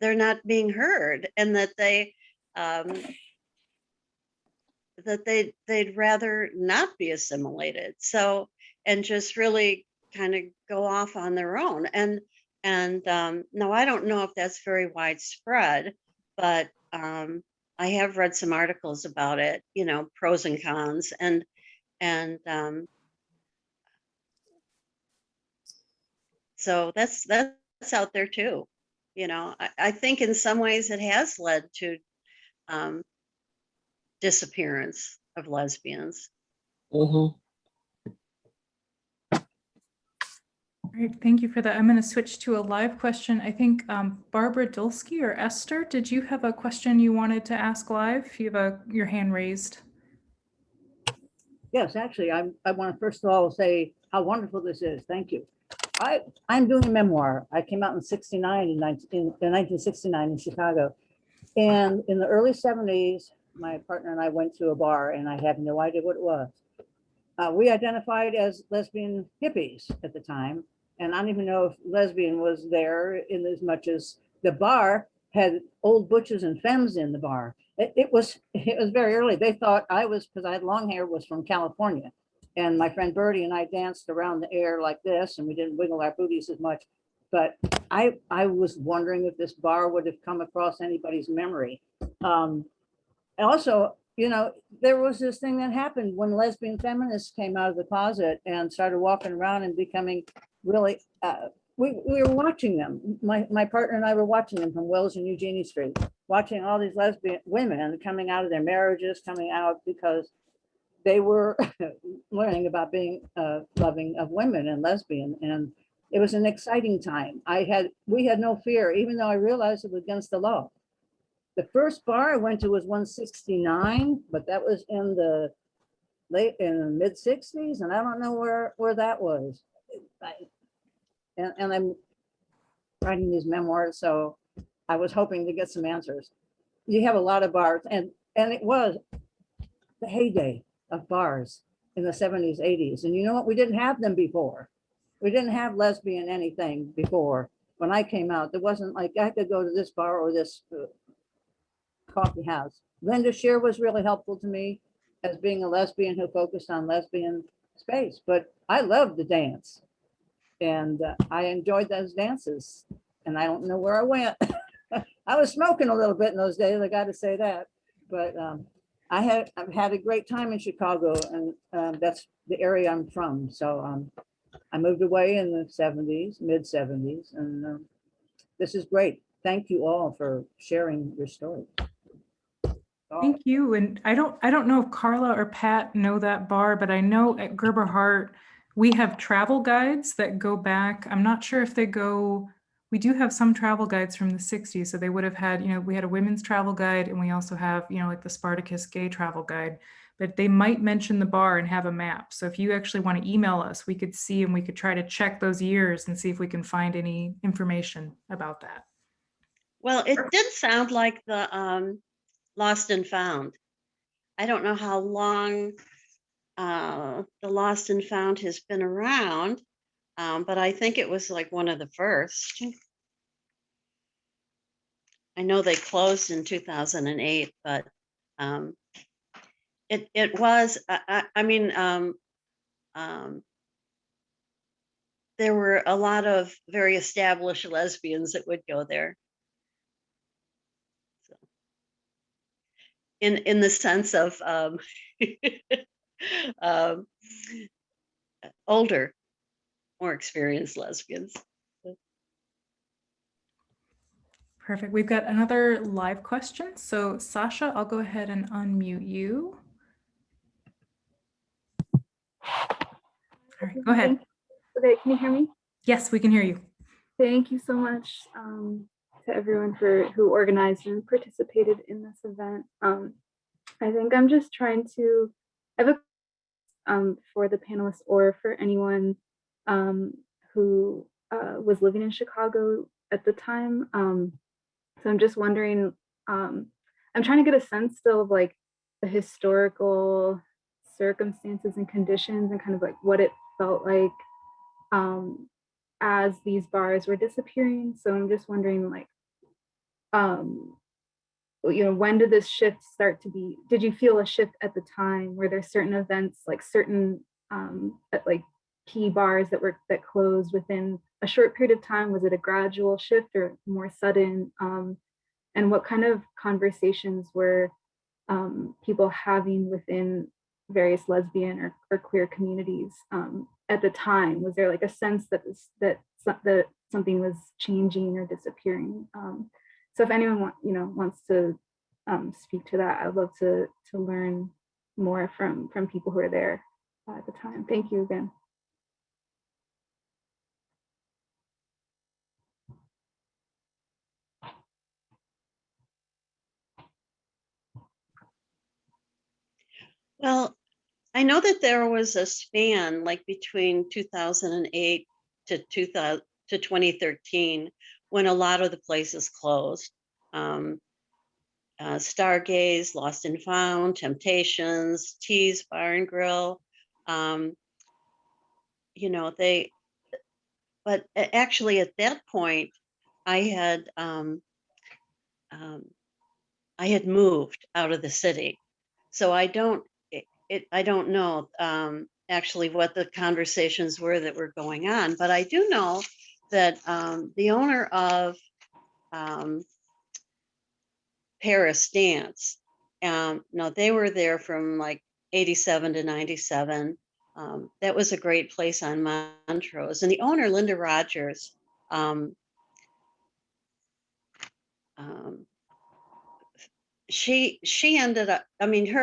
not being heard, and that they'd rather not be assimilated. So, and just really kind of go off on their own. And no, I don't know if that's very widespread, but I have read some articles about it, you know, pros and cons, and so that's out there too. You know, I think in some ways it has led to disappearance of lesbians. All right, thank you for that. I'm going to switch to a live question. I think Barbara Dulski or Esther, did you have a question you wanted to ask live? You have your hand raised. Yes, actually, I want to first of all say how wonderful this is. Thank you. I'm doing a memoir. I came out in 1969 in Chicago. And in the early 70s, my partner and I went to a bar, and I had no idea what it was. We identified as lesbian hippies at the time. And I don't even know if lesbian was there in as much as the bar had old butches and femmes in the bar. It was very early. They thought I was, because I had long hair, was from California. And my friend Bertie and I danced around the air like this, and we didn't wiggle our booties as much. But I was wondering if this bar would have come across anybody's memory. And also, you know, there was this thing that happened when lesbian feminists came out of the closet and started walking around and becoming really, we were watching them. My partner and I were watching them from Wells and Eugenie Street, watching all these lesbian women coming out of their marriages, coming out because they were learning about being loving of women and lesbian. And it was an exciting time. We had no fear, even though I realized it was against the law. The first bar I went to was 169, but that was in the mid 60s. And I don't know where that was. And I'm writing these memoirs, so I was hoping to get some answers. You have a lot of bars, and it was the heyday of bars in the 70s, 80s. And you know what? We didn't have them before. We didn't have lesbian anything before. When I came out, there wasn't like I could go to this bar or this coffee house. Linda Shear was really helpful to me as being a lesbian who focused on lesbian space, but I loved the dance. And I enjoyed those dances, and I don't know where I went. I was smoking a little bit in those days, I got to say that. But I've had a great time in Chicago, and that's the area I'm from. So I moved away in the 70s, mid 70s, and this is great. Thank you all for sharing your story. Thank you. And I don't know if Carla or Pat know that bar, but I know at Gerber Hart, we have travel guides that go back. I'm not sure if they go, we do have some travel guides from the 60s. So they would have had, we had a women's travel guide, and we also have, like the Spartacus gay travel guide, but they might mention the bar and have a map. So if you actually want to email us, we could see, and we could try to check those years and see if we can find any information about that. Well, it did sound like the Lost and Found. I don't know how long the Lost and Found has been around, but I think it was like one of the first. I know they closed in 2008, but it was, I mean, there were a lot of very established lesbians that would go there. So, in the sense of older, more experienced lesbians. Perfect. We've got another live question. So Sasha, I'll go ahead and unmute you. All right, go ahead. Okay, can you hear me? Yes, we can hear you. Thank you so much to everyone who organized and participated in this event. I think I'm just trying to, I have a for the panelists or for anyone who was living in Chicago at the time. So I'm just wondering, I'm trying to get a sense still of like the historical circumstances and conditions and kind of like what it felt like as these bars were disappearing. So I'm just wondering, like, when did this shift start to be? Did you feel a shift at the time? Were there certain events, like certain like key bars that closed within a short period of time? Was it a gradual shift or more sudden? And what kind of conversations were people having within various lesbian or queer communities at the time? Was there like a sense that something was changing or disappearing? So if anyone wants to speak to that, I'd love to learn more from people who are there at the time. Thank you again. Well, I know that there was a span like between 2008 to 2013 when a lot of the places closed. Stargaze, Lost and Found, Temptations, Tease Bar and Grill. But actually at that point, I had moved out of the city, so I don't know. actually what the conversations were that were going on, but I do know that the owner of Paris Dance, no, they were there from like 87 to 97. That was a great place on Montrose. And the owner, Linda Rogers, she ended up, I mean,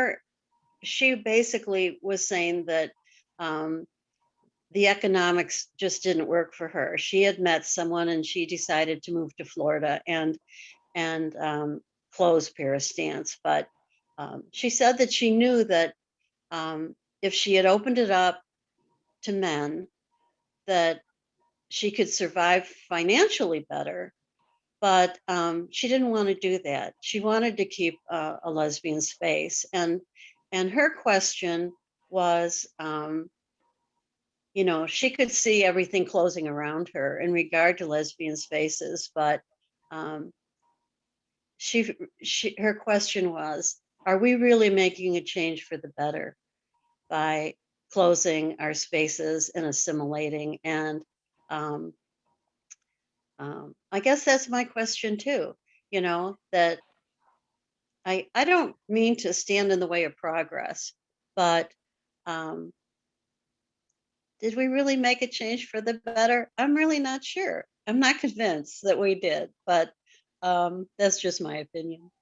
she basically was saying that the economics just didn't work for her. She had met someone and she decided to move to Florida and close Paris Dance. But she said that she knew that if she had opened it up to men, that she could survive financially better. But she didn't want to do that. She wanted to keep a lesbian space. And her question was, you know, she could see everything closing around her in regard to lesbian spaces, but her question was, are we really making a change for the better by closing our spaces and assimilating? And I guess that's my question too, you know, that I don't mean to stand in the way of progress, but did we really make a change for the better? I'm really not sure. I'm not convinced that we did, but that's just my opinion.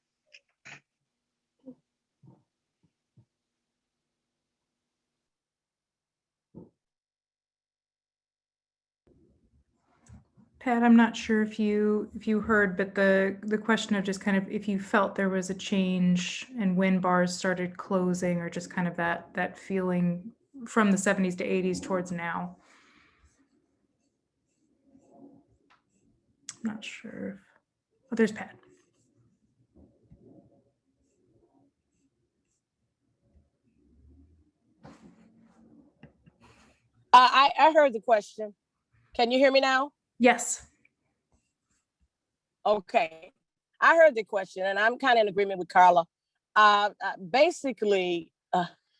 Pat, I'm not sure if you heard, but the question of just kind of if you felt there was a change and when bars started closing, or just kind of that feeling from the 70s to 80s towards now. I'm not sure. Oh, there's Pat. I heard the question. Can you hear me now? Yes. Okay. I heard the question, and I'm kind of in agreement with Carla. Basically,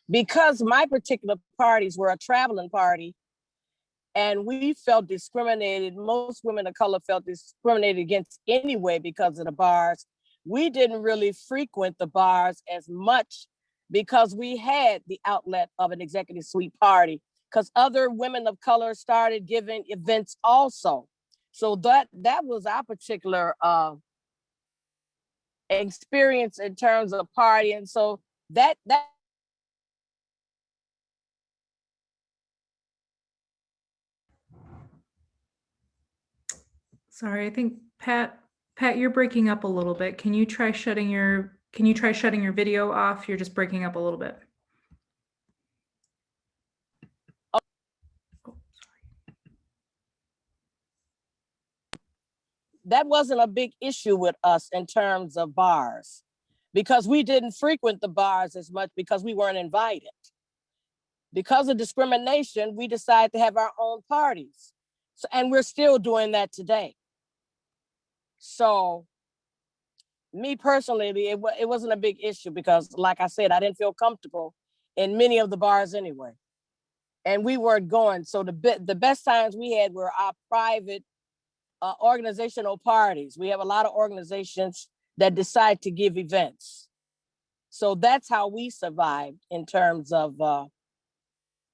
because my particular parties were a traveling party, and we felt discriminated, most women of color felt discriminated against anyway because of the bars. We didn't really frequent the bars as much because we had the outlet of an executive suite party, because other women of color started giving events also. So that was our particular experience in terms of partying. So that Sorry, I think Pat, you're breaking up a little bit. Can you try shutting your video off? You're just breaking up a little bit. that wasn't a big issue with us in terms of bars, because we didn't frequent the bars as much because we weren't invited. Because of discrimination, we decided to have our own parties. So, and we're still doing that today. So me personally, it wasn't a big issue because, like I said, I didn't feel comfortable in many of the bars anyway. And we weren't going. So the best times we had were our private organizational parties. We have a lot of organizations that decide to give events. So that's how we survived in terms of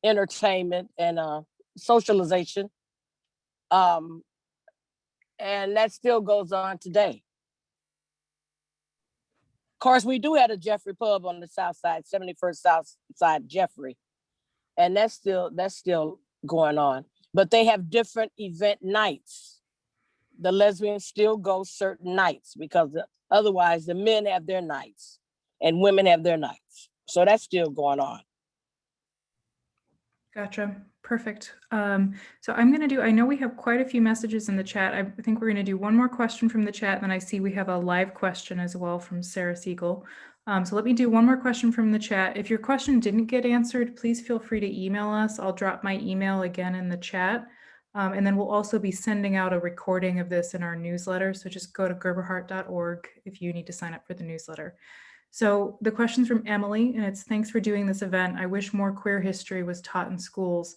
entertainment and socialization. And that still goes on today. Of course, we do have a Jeffrey Pub on the south side, 71st South Side Jeffrey. And that's still going on. But they have different event nights. The lesbians still go certain nights because otherwise the men have their nights and women have their nights. So that's still going on. Gotcha. Perfect. So I'm going to I know we have quite a few messages in the chat. I think we're going to do one more question from the chat. Then I see we have a live question as well from Sarah Siegel. So let me do one more question from the chat. If your question didn't get answered, please feel free to email us. I'll drop my email again in the chat. And then we'll also be sending out a recording of this in our newsletter. So just go to gerberhart.org if you need to sign up for the newsletter. So the question's from Emily, and it's, thanks for doing this event. I wish more queer history was taught in schools.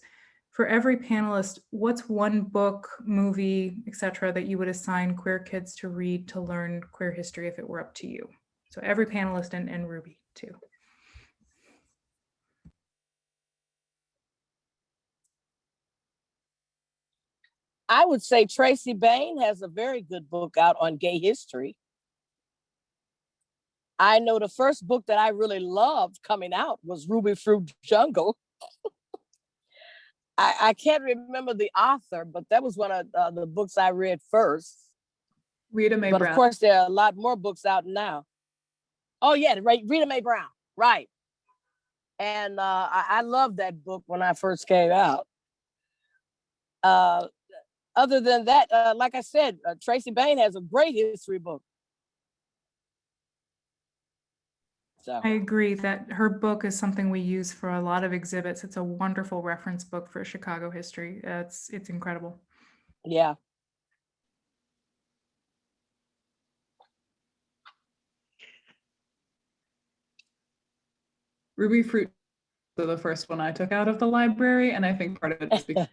For every panelist, what's one book, movie, etc., that you would assign queer kids to read to learn queer history if it were up to you? So every panelist and Ruby too. I would say Tracy Bain has a very good book out on gay history. I know the first book that I really loved coming out was Ruby Fruit Jungle. I can't remember the author, but that was one of the books I read first. Rita Mae But Brown. of course, there are a lot more books out now. Oh yeah, right, Rita Mae Brown, right. And I loved that book when I first came out. Other than that, like I said, Tracy Bain has a great history book. So. I agree that her book is something we use for a lot of exhibits. It's a wonderful reference book for Chicago history. It's incredible. Yeah. Ruby Fruit was the first one I took out of the library, and I think part of it is because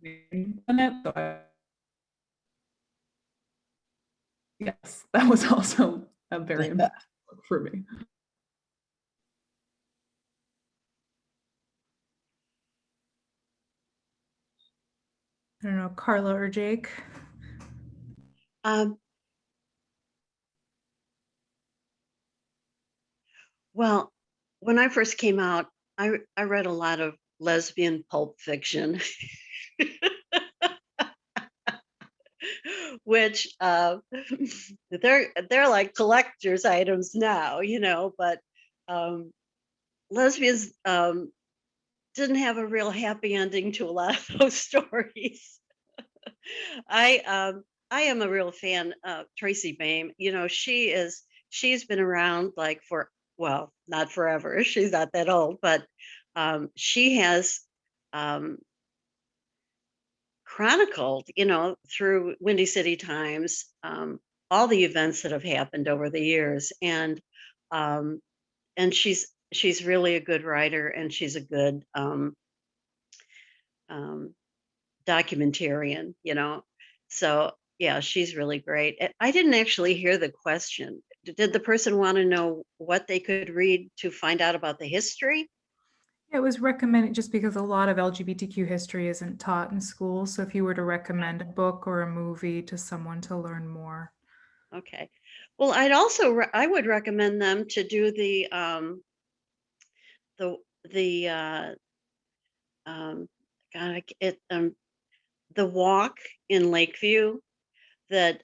in it. So yes, that was also a very impactful book for me. I don't know, Carla or Jake? Well, when I first came out, I read a lot of lesbian pulp fiction, which they're like collector's items now, you know, but lesbians didn't have a real happy ending to a lot of those stories. I am a real fan of Tracy Bain. You know, she's been around like for, well, not forever. She's not that old, but she has chronicled, you know, through Windy City Times, all the events that have happened over the years, and she's really a good writer, and she's a good documentarian, you know. So yeah, she's really great. I didn't actually hear the question. Did the person want to know what they could read to find out about the history? It was recommended just because a lot of LGBTQ history isn't taught in schools. So if you were to recommend a book or a movie to someone to learn more. Okay. Well, I would recommend them to do the the walk in Lakeview that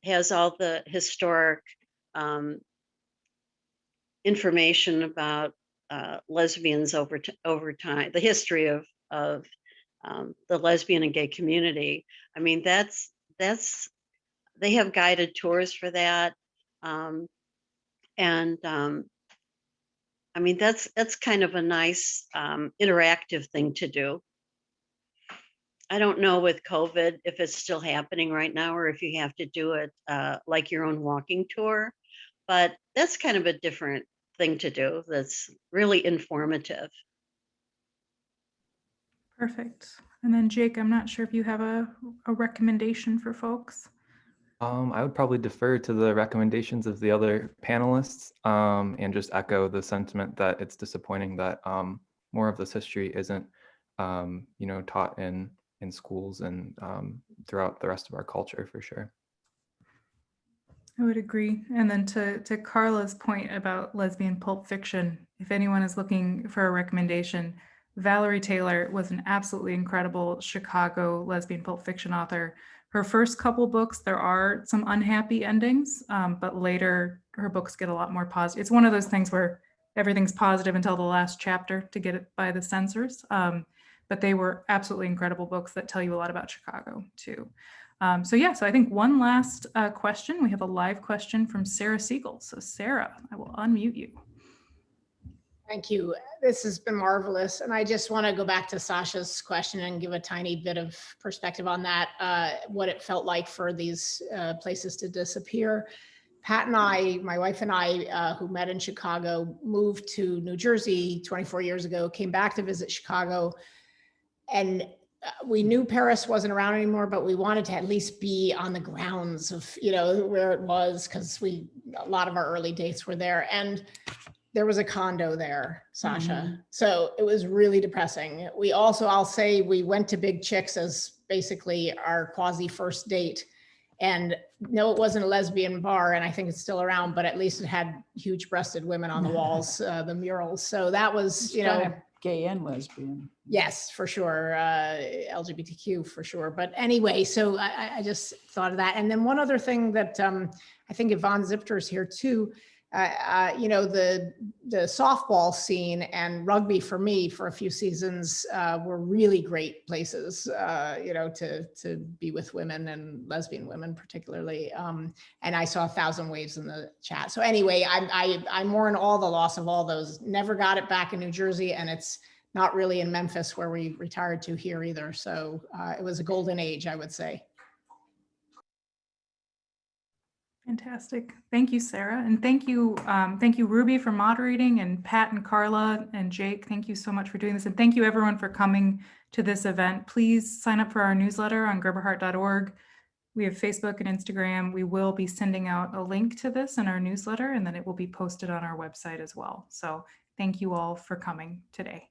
has all the historic information about lesbians over time, the history of the lesbian and gay community. I mean, that's they have guided tours for that, and I mean that's kind of a nice interactive thing to do. I don't know with COVID if it's still happening right now or if you have to do it like your own walking tour, but that's kind of a different thing to do. That's really informative. Perfect. And then Jake, I'm not sure if you have a recommendation for folks. I would probably defer to the recommendations of the other panelists and just echo the sentiment that it's disappointing that more of this history isn't, you know, taught in schools and throughout the rest of our culture for sure. I would agree. And then to Carla's point about lesbian pulp fiction, if anyone is looking for a recommendation, Valerie Taylor was an absolutely incredible Chicago lesbian pulp fiction author. Her first couple books, there are some unhappy endings, but later her books get a lot more positive. It's one of those things where everything's positive until the last chapter to get it by the censors. But they were absolutely incredible books that tell you a lot about Chicago too. So I think one last question. We have a live question from Sarah Siegel. So Sarah, I will unmute you. Thank you. This has been marvelous. And I just want to go back to Sasha's question and give a tiny bit of perspective on that, what it felt like for these places to disappear. Pat and I, my wife and I, who met in Chicago, moved to New Jersey 24 years ago, came back to visit Chicago. And we knew Paris wasn't around anymore, but we wanted to at least be on the grounds of, where it was, because a lot of our early dates were there. And there was a condo there, Sasha. So it was really depressing. We also, I'll say, we went to Big Chicks as basically our quasi first date. And no, it wasn't a lesbian bar, and I think it's still around, but at least it had huge breasted women on the walls, the murals. So that was, gay and lesbian. Yes, for sure. LGBTQ for sure. But anyway, so I just thought of that. And then one other thing that I think Yvonne Zipter's here too, the softball scene and rugby for me for a few seasons were really great places, to be with women and lesbian women particularly. And I saw 1,000 waves in the chat. So anyway, I mourn all the loss of all those. Never got it back in New Jersey, and it's not really in Memphis where we retired to here either. So it was a golden age, I would say. Fantastic. Thank you, Sarah. And thank you, Ruby, for moderating, and Pat and Carla and Jake. Thank you so much for doing this. And thank you everyone for coming to this event. Please sign up for our newsletter on gerberhart.org. We have Facebook and Instagram. We will be sending out a link to this in our newsletter, and then it will be posted on our website as well. So thank you all for coming today.